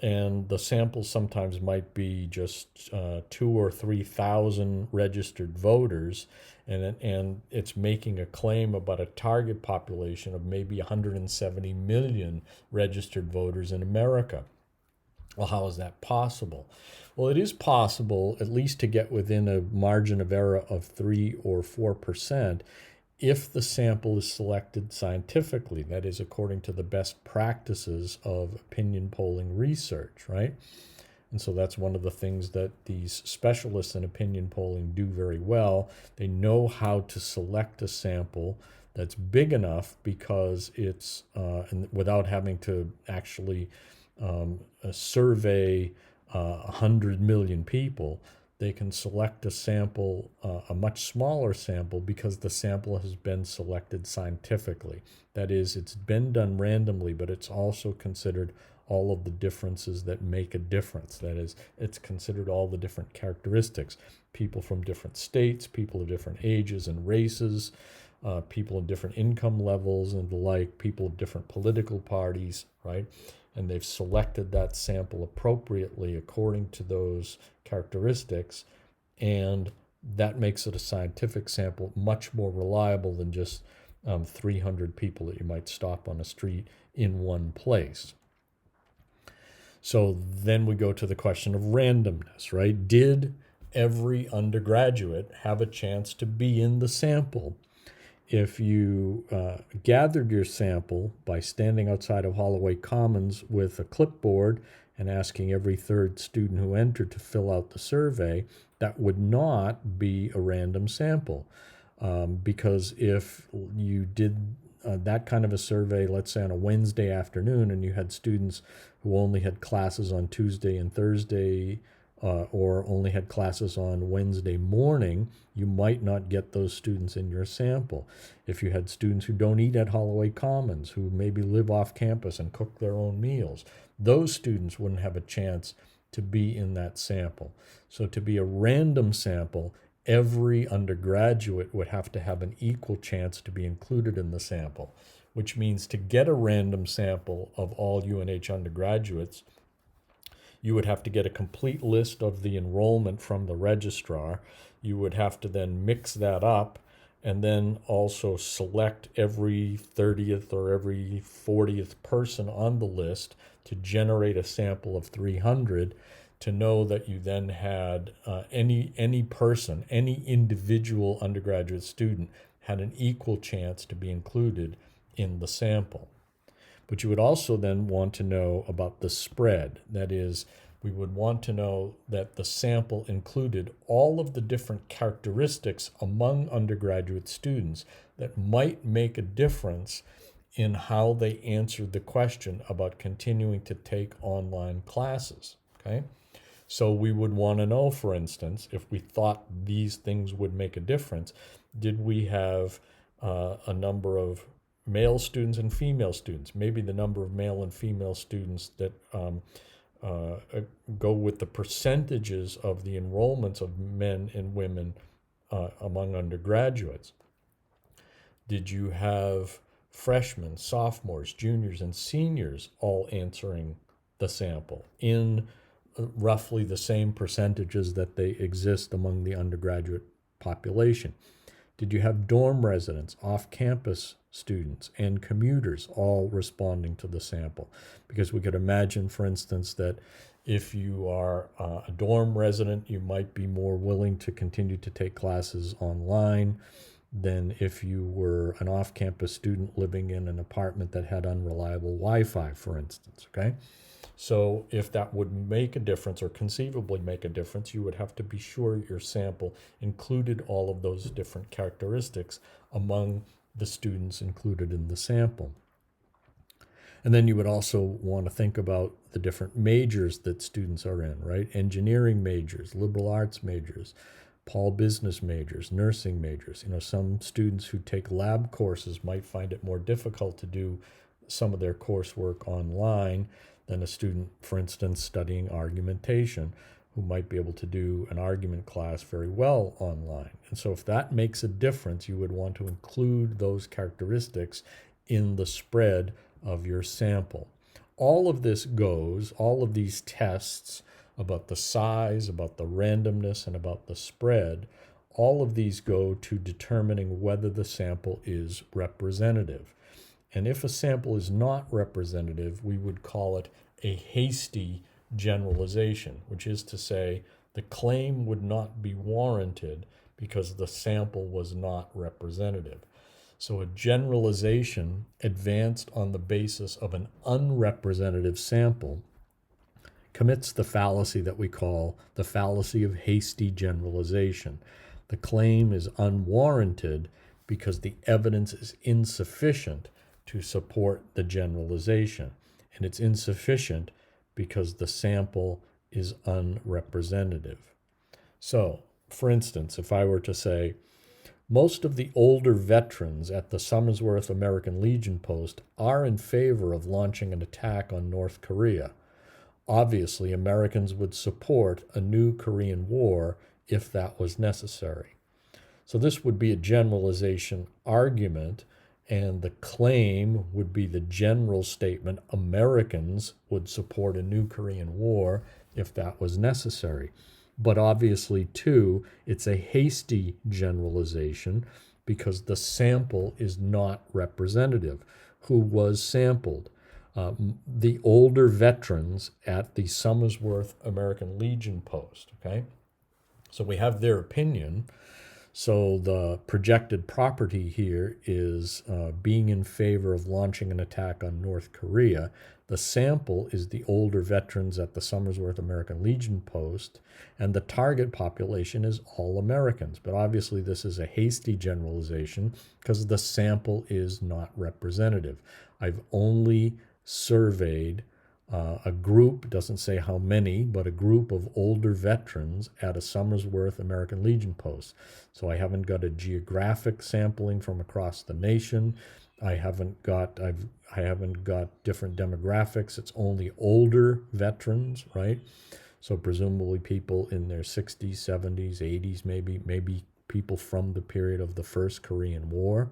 And the sample sometimes might be just 2,000 or 3,000 registered voters, and it's making a claim about a target population of maybe 170 million registered voters in America. Well, how is that possible? Well, it is possible at least to get within a margin of error of 3 or 4% if the sample is selected scientifically, that is, according to the best practices of opinion polling research, right? And so that's one of the things that these specialists in opinion polling do very well. They know how to select a sample that's big enough because it's, and without having to actually survey 100 million people, they can select a sample, a much smaller sample, because the sample has been selected scientifically. That is, it's been done randomly, but it's also considered all of the differences that make a difference. That is, it's considered all the different characteristics, people from different states, people of different ages and races, people in different income levels and the like, people of different political parties, right? And they've selected that sample appropriately according to those characteristics, and that makes it a scientific sample, much more reliable than just 300 people that you might stop on a street in one place. So then we go to the question of randomness, right? Did every undergraduate have a chance to be in the sample? If you gathered your sample by standing outside of Holloway Commons with a clipboard and asking every third student who entered to fill out the survey, that would not be a random sample. Because if you did that kind of a survey, let's say on a Wednesday afternoon, and you had students who only had classes on Tuesday and Thursday, or only had classes on Wednesday morning, you might not get those students in your sample. If you had students who don't eat at Holloway Commons, who maybe live off campus and cook their own meals, those students wouldn't have a chance to be in that sample. So to be a random sample, every undergraduate would have to have an equal chance to be included in the sample, which means to get a random sample of all UNH undergraduates, you would have to get a complete list of the enrollment from the registrar. You would have to then mix that up and then also select every 30th or every 40th person on the list to generate a sample of 300, to know that you then had any person, any individual undergraduate student had an equal chance to be included in the sample. But you would also then want to know about the spread. That is, we would want to know that the sample included all of the different characteristics among undergraduate students that might make a difference in how they answered the question about continuing to take online classes, okay? So we would want to know, for instance, if we thought these things would make a difference, did we have a number of male students and female students? Maybe the number of male and female students that go with the percentages of the enrollments of men and women among undergraduates. Did you have freshmen, sophomores, juniors, and seniors all answering the sample in roughly the same percentages that they exist among the undergraduate population? Did you have dorm residents, off-campus students, and commuters all responding to the sample? Because we could imagine, for instance, that if you are a dorm resident, you might be more willing to continue to take classes online than if you were an off-campus student living in an apartment that had unreliable Wi-Fi, for instance, okay? So if that would make a difference or conceivably make a difference, you would have to be sure your sample included all of those different characteristics among the students included in the sample. And then you would also want to think about the different majors that students are in, right? Engineering majors, liberal arts majors, Paul business majors, nursing majors. You know, some students who take lab courses might find it more difficult to do some of their coursework online than a student, for instance, studying argumentation, who might be able to do an argument class very well online. And so if that makes a difference, you would want to include those characteristics in the spread of your sample. All of this goes, all of these tests about the size, about the randomness, and about the spread, all of these go to determining whether the sample is representative. And if a sample is not representative, we would call it a hasty generalization, which is to say the claim would not be warranted because the sample was not representative. So a generalization advanced on the basis of an unrepresentative sample commits the fallacy that we call the fallacy of hasty generalization. The claim is unwarranted because the evidence is insufficient to support the generalization, and it's insufficient because the sample is unrepresentative. So, for instance, if I were to say, most of the older veterans at the Somersworth American Legion post are in favor of launching an attack on North Korea. Obviously, Americans would support a new Korean war if that was necessary. So this would be a generalization argument, and the claim would be the general statement Americans would support a new Korean war if that was necessary. But obviously, too, it's a hasty generalization because the sample is not representative. Who was sampled? the older veterans at the Somersworth American Legion post, okay? So we have their opinion. So the projected property here is being in favor of launching an attack on North Korea. The sample is the older veterans at the Somersworth American Legion post, and the target population is all Americans. But obviously this is a hasty generalization because the sample is not representative. I've only surveyed a group, doesn't say how many, but a group of older veterans at a Somersworth American Legion post. So I haven't got a geographic sampling from across the nation. I haven't got different demographics. It's only older veterans, right? So presumably people in their 60s, 70s, 80s, maybe people from the period of the First Korean War.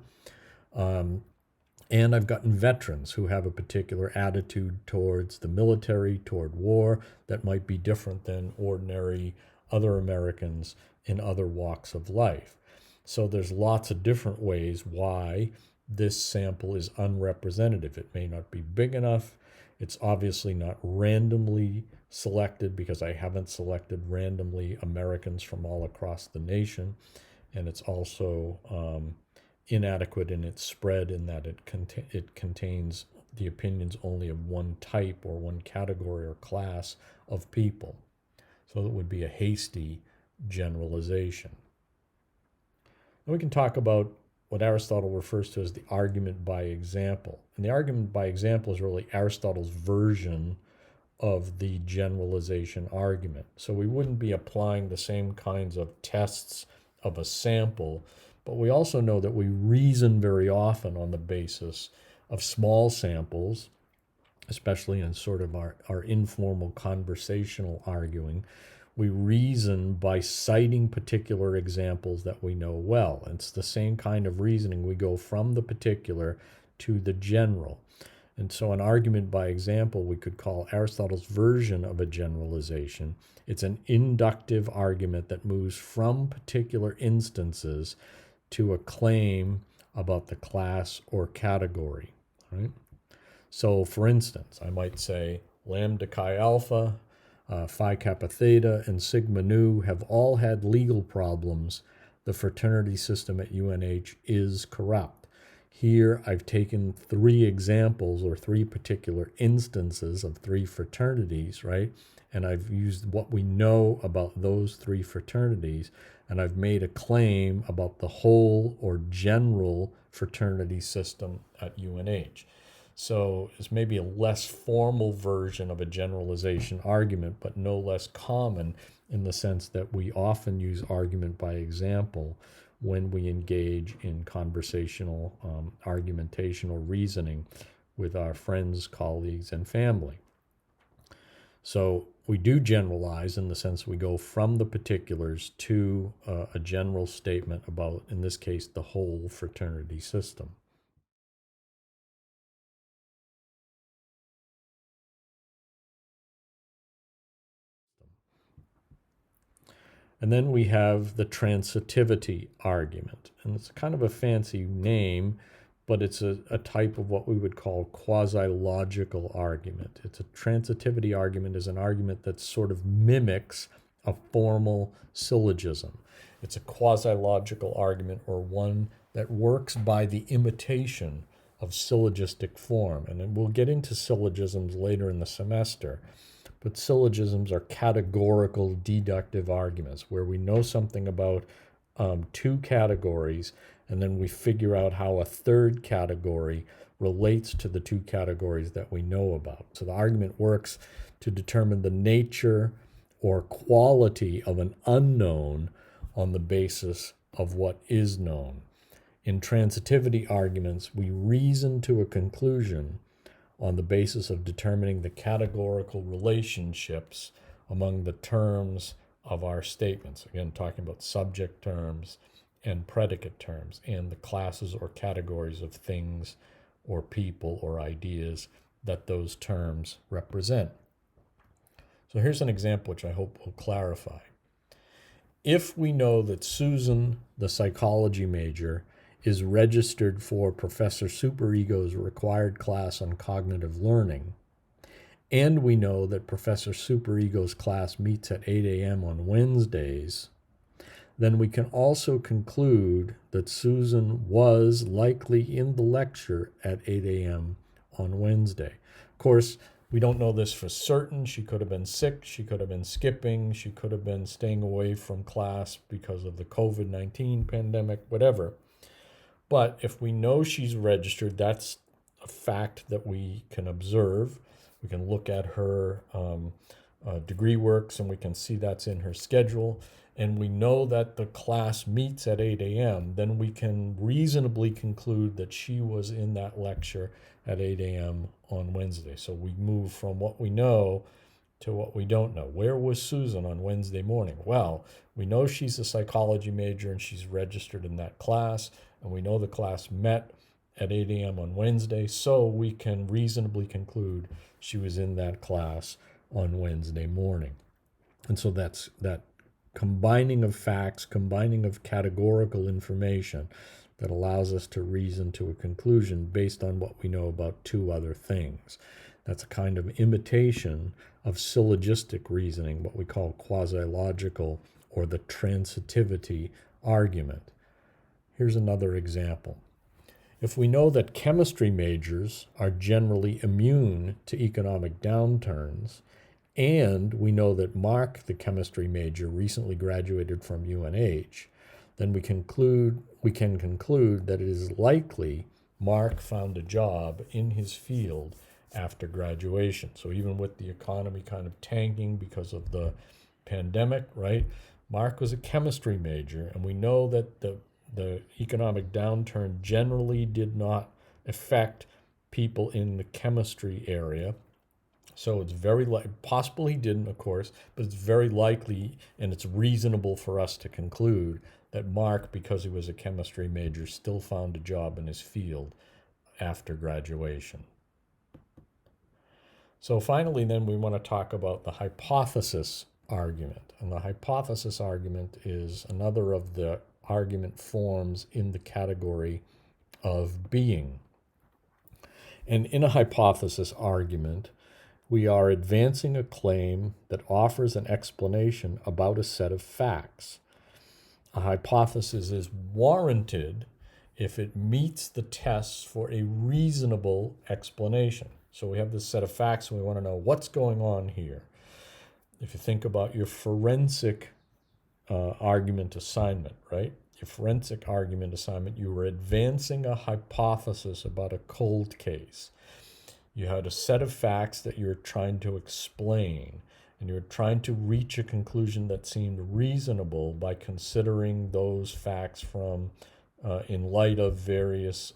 And I've gotten veterans who have a particular attitude towards the military, toward war, that might be different than ordinary other Americans in other walks of life. So there's lots of different ways why this sample is unrepresentative. It may not be big enough. It's obviously not randomly selected because I haven't selected randomly Americans from all across the nation. And it's also inadequate in its spread in that it contains the opinions only of one type or one category or class of people. So it would be a hasty generalization. And we can talk about what Aristotle refers to as the argument by example. And the argument by example is really Aristotle's version of the generalization argument. So we wouldn't be applying the same kinds of tests of a sample, but we also know that we reason very often on the basis of small samples, especially in sort of our informal conversational arguing. We reason by citing particular examples that we know well. It's the same kind of reasoning. We go from the particular to the general. And so an argument by example we could call Aristotle's version of a generalization. It's an inductive argument that moves from particular instances to a claim about the class or category, right? So for instance, I might say lambda chi alpha, phi kappa theta, and sigma nu have all had legal problems. The fraternity system at UNH is corrupt. Here I've taken three examples or three particular instances of three fraternities, right? And I've used what we know about those three fraternities, and I've made a claim about the whole or general fraternity system at UNH. So it's maybe a less formal version of a generalization argument, but no less common in the sense that we often use argument by example when we engage in conversational argumentation or reasoning with our friends, colleagues, and family. So we do generalize in the sense we go from the particulars to a general statement about, in this case, the whole fraternity system. And then we have the transitivity argument. And it's kind of a fancy name, but it's a type of what we would call quasi-logical argument. It's a transitivity argument is an argument that sort of mimics a formal syllogism. It's a quasi-logical argument, or one that works by the imitation of syllogistic form. And then we'll get into syllogisms later in the semester. But syllogisms are categorical deductive arguments where we know something about two categories, and then we figure out how a third category relates to the two categories that we know about. So the argument works to determine the nature or quality of an unknown on the basis of what is known. In transitivity arguments, we reason to a conclusion on the basis of determining the categorical relationships among the terms of our statements. Again, talking about subject terms and predicate terms and the classes or categories of things or people or ideas that those terms represent. So here's an example which I hope will clarify. If we know that Susan, the psychology major, is registered for Professor Superego's required class on cognitive learning, and we know that Professor Superego's class meets at 8 a.m. on Wednesdays, then we can also conclude that Susan was likely in the lecture at 8 a.m. on Wednesday. Of course, we don't know this for certain. She could have been sick. She could have been skipping. She could have been staying away from class because of the COVID-19 pandemic, whatever. But if we know she's registered, that's a fact that we can observe. We can look at her degree works and we can see that's in her schedule. And we know that the class meets at 8 a.m., then we can reasonably conclude that she was in that lecture at 8 a.m. on Wednesday. So we move from what we know to what we don't know. Where was Susan on Wednesday morning? Well, we know she's a psychology major and she's registered in that class, and we know the class met at 8 a.m. on Wednesday, so we can reasonably conclude she was in that class on Wednesday morning. And so that's that combining of facts, combining of categorical information that allows us to reason to a conclusion based on what we know about two other things. That's a kind of imitation of syllogistic reasoning, what we call quasi-logical or the transitivity argument. Here's another example. If we know that chemistry majors are generally immune to economic downturns, and we know that Mark, the chemistry major, recently graduated from UNH, then we can conclude that it is likely Mark found a job in his field after graduation. So even with the economy kind of tanking because of the pandemic, right? Mark was a chemistry major, and we know that the economic downturn generally did not affect people in the chemistry area. So it's very possible he didn't, of course, but it's very likely and it's reasonable for us to conclude that Mark, because he was a chemistry major, still found a job in his field after graduation. So finally, then, we want to talk about the hypothesis argument. And the hypothesis argument is another of the argument forms in the category of being. And in a hypothesis argument, we are advancing a claim that offers an explanation about a set of facts. A hypothesis is warranted if it meets the tests for a reasonable explanation. So we have this set of facts and we want to know what's going on here. If you think about your forensic argument assignment, right? Your forensic argument assignment, you were advancing a hypothesis about a cold case. You had a set of facts that you're trying to explain, and you're trying to reach a conclusion that seemed reasonable by considering those facts from in light of various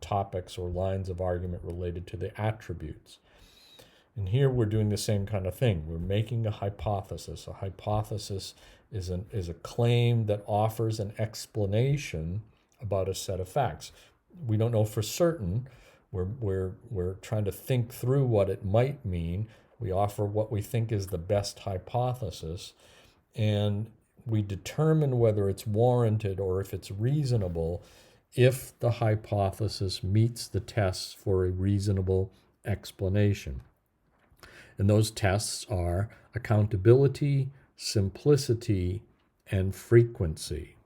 topics or lines of argument related to the attributes. And here we're doing the same kind of thing. We're making a hypothesis. A hypothesis is a claim that offers an explanation about a set of facts. We don't know for certain. We're trying to think through what it might mean. We offer what we think is the best hypothesis, and we determine whether it's warranted or if it's reasonable if the hypothesis meets the tests for a reasonable explanation. And those tests are accountability, simplicity, and frequency.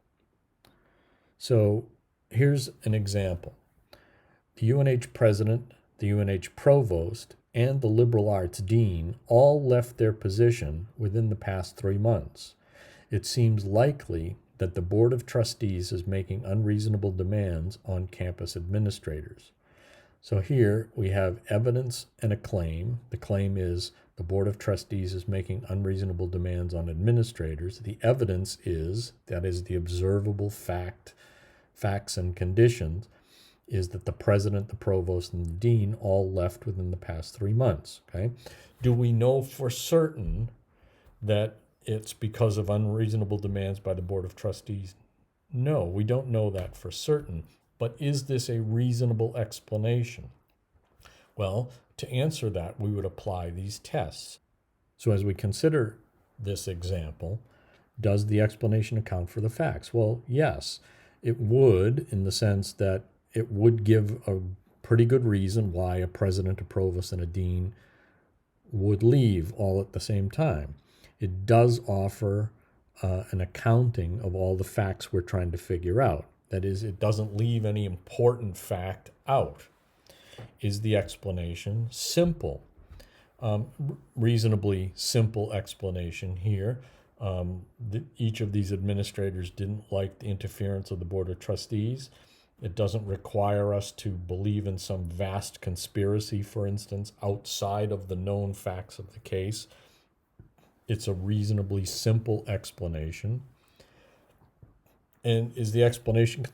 So here's an example. The UNH president, the UNH provost, and the liberal arts dean all left their position within the past 3 months. It seems likely that the board of trustees is making unreasonable demands on campus administrators. So here we have evidence and a claim. The claim is the board of trustees is making unreasonable demands on administrators. The evidence is, that is the observable facts and conditions, is that the president, the provost, and the dean all left within the past 3 months. Okay? Do we know for certain that it's because of unreasonable demands by the board of trustees? No, we don't know that for certain. But is this a reasonable explanation? Well, to answer that, we would apply these tests. So as we consider this example, does the explanation account for the facts? Well, yes. It would, in the sense that it would give a pretty good reason why a president, a provost, and a dean would leave all at the same time. It does offer an accounting of all the facts we're trying to figure out. That is, it doesn't leave any important fact out. Is the explanation simple? Reasonably simple explanation here. Each of these administrators didn't like the interference of the Board of Trustees. It doesn't require us to believe in some vast conspiracy, for instance, outside of the known facts of the case. It's a reasonably simple explanation. And is the explanation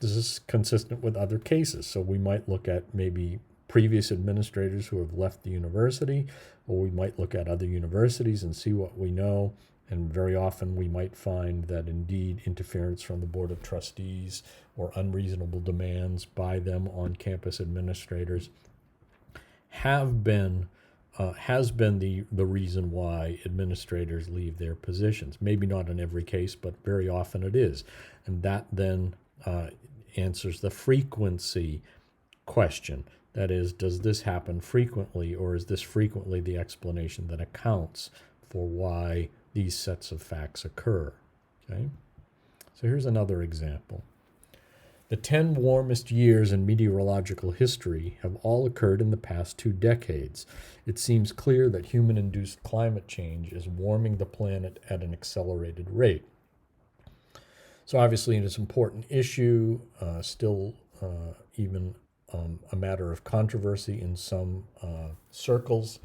consistent with other cases? So we might look at maybe previous administrators who have left the university, or we might look at other universities and see what we know. And very often we might find that indeed interference from the Board of Trustees or unreasonable demands by them on campus administrators has been the reason why administrators leave their positions. Maybe not in every case, but very often it is. And that then answers the frequency question. That is, does this happen frequently, or is this frequently the explanation that accounts for why these sets of facts occur? Okay? So here's another example. The 10 warmest years in meteorological history have all occurred in the past 2 decades. It seems clear that human-induced climate change is warming the planet at an accelerated rate. So obviously it's an important issue, still even a matter of controversy in some circles,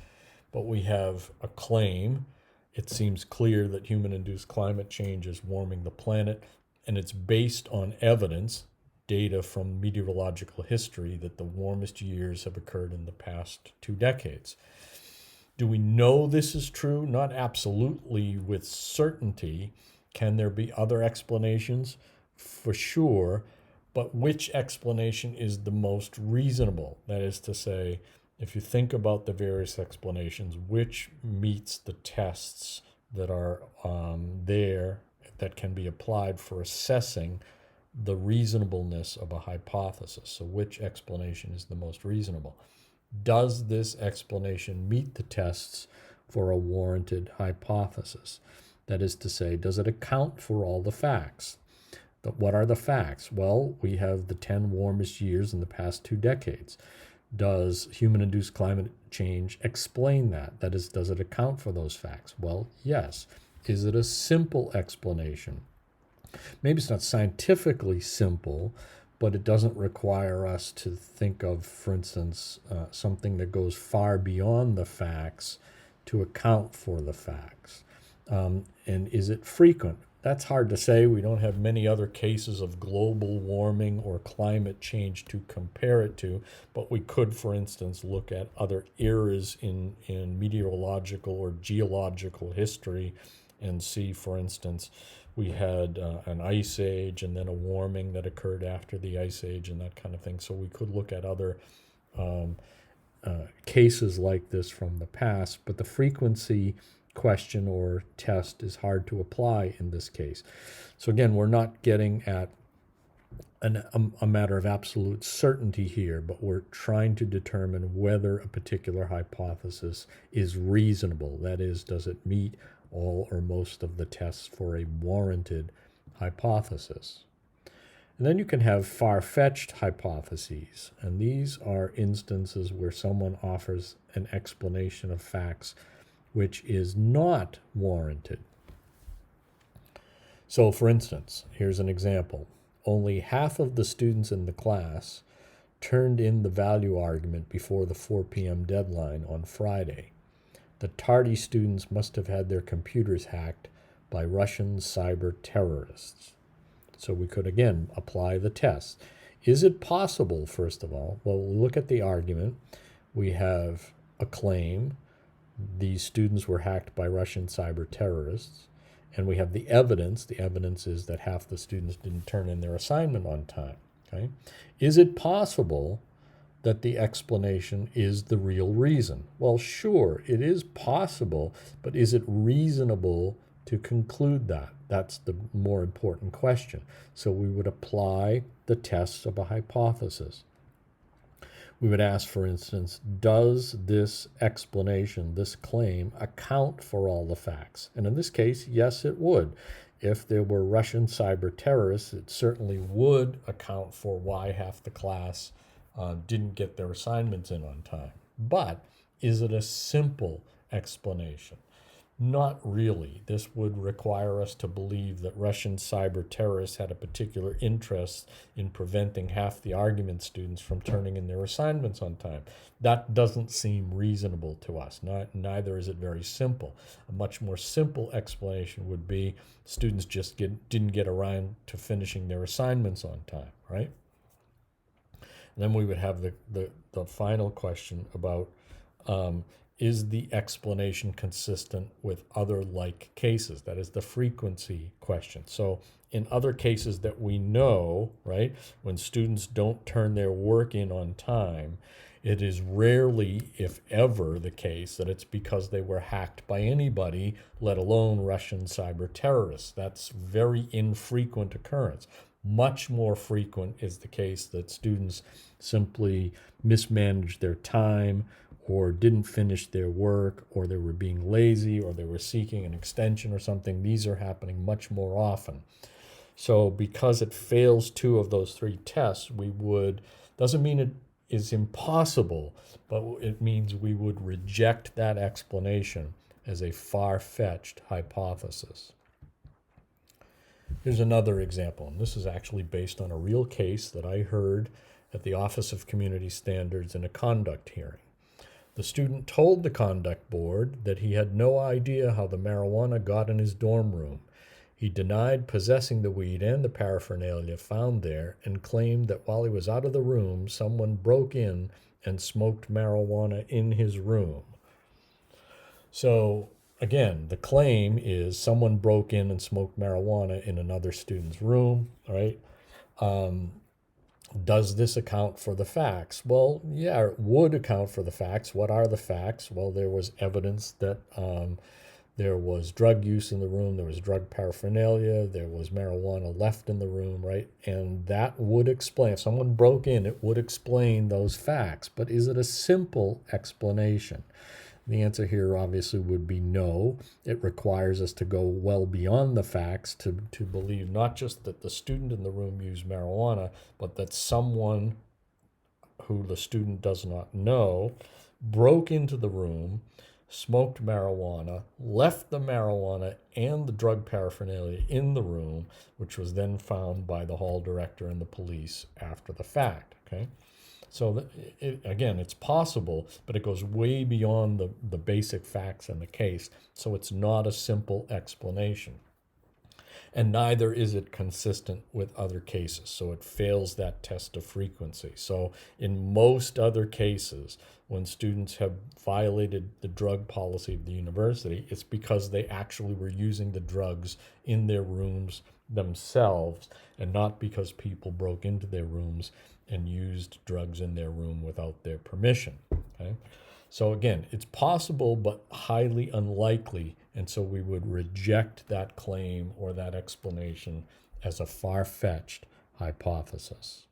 but we have a claim. It seems clear that human-induced climate change is warming the planet, and it's based on evidence, data from meteorological history, that the warmest years have occurred in the past 2 decades. Do we know this is true? Not absolutely with certainty. Can there be other explanations? For sure. But which explanation is the most reasonable? That is to say, if you think about the various explanations, which meets the tests that are there that can be applied for assessing the reasonableness of a hypothesis? So which explanation is the most reasonable? Does this explanation meet the tests for a warranted hypothesis? That is to say, does it account for all the facts? But what are the facts? Well, we have the 10 warmest years in the past 2 decades. Does human-induced climate change explain that? That is, does it account for those facts? Well, yes. Is it a simple explanation? Maybe it's not scientifically simple, but it doesn't require us to think of, for instance, something that goes far beyond the facts to account for the facts. And is it frequent? That's hard to say. We don't have many other cases of global warming or climate change to compare it to, but we could, for instance, look at other eras in meteorological or geological history and see, for instance, we had an ice age and then a warming that occurred after the ice age and that kind of thing. So we could look at other cases like this from the past, but the frequency question or test is hard to apply in this case. So again, we're not getting at a matter of absolute certainty here, but we're trying to determine whether a particular hypothesis is reasonable. That is, does it meet all or most of the tests for a warranted hypothesis? And then you can have far-fetched hypotheses, and these are instances where someone offers an explanation of facts which is not warranted. So, for instance, here's an example. Only half of the students in the class turned in the value argument before the 4 p.m. deadline on Friday. The tardy students must have had their computers hacked by Russian cyber terrorists. So we could, again, apply the test. Is it possible, first of all? Well, we'll look at the argument. We have a claim. These students were hacked by Russian cyber terrorists. And we have the evidence. The evidence is that half the students didn't turn in their assignment on time. Okay? Is it possible that the explanation is the real reason? Well, sure, it is possible, but is it reasonable to conclude that? That's the more important question. So we would apply the tests of a hypothesis. We would ask, for instance, does this explanation, this claim, account for all the facts? And in this case, yes, it would. If there were Russian cyber terrorists, it certainly would account for why half the class didn't get their assignments in on time. But is it a simple explanation? Not really. This would require us to believe that Russian cyber terrorists had a particular interest in preventing half the argument students from turning in their assignments on time. That doesn't seem reasonable to us. Neither is it very simple. A much more simple explanation would be students just didn't get around to finishing their assignments on time, right? And then we would have the final question about is the explanation consistent with other like cases? That is the frequency question. So in other cases that we know, right, when students don't turn their work in on time, it is rarely, if ever, the case that it's because they were hacked by anybody, let alone Russian cyber terrorists. That's very infrequent occurrence. Much more frequent is the case that students simply mismanaged their time, or didn't finish their work, or they were being lazy, or they were seeking an extension or something. These are happening much more often. So because it fails 2 of those 3 tests, doesn't mean it is impossible, but it means we would reject that explanation as a far-fetched hypothesis. Here's another example, and this is actually based on a real case that I heard at the Office of Community Standards in a conduct hearing. The student told the conduct board that he had no idea how the marijuana got in his dorm room. He denied possessing the weed and the paraphernalia found there and claimed that while he was out of the room, someone broke in and smoked marijuana in his room. So again, the claim is someone broke in and smoked marijuana in another student's room, right? Does this account for the facts? Well, yeah, it would account for the facts. What are the facts? Well, there was evidence that there was drug use in the room, there was drug paraphernalia, there was marijuana left in the room, right? And that would explain, if someone broke in, it would explain those facts. But is it a simple explanation? The answer here obviously would be no. It requires us to go well beyond the facts to believe not just that the student in the room used marijuana, but that someone who the student does not know broke into the room, smoked marijuana, left the marijuana and the drug paraphernalia in the room, which was then found by the hall director and the police after the fact, okay? So again, it's possible, but it goes way beyond the basic facts in the case. So it's not a simple explanation. And neither is it consistent with other cases. So it fails that test of frequency. So in most other cases, when students have violated the drug policy of the university, it's because they actually were using the drugs in their rooms themselves, and not because people broke into their rooms and used drugs in their room without their permission. Okay? So again, it's possible but highly unlikely, and so we would reject that claim or that explanation as a far-fetched hypothesis.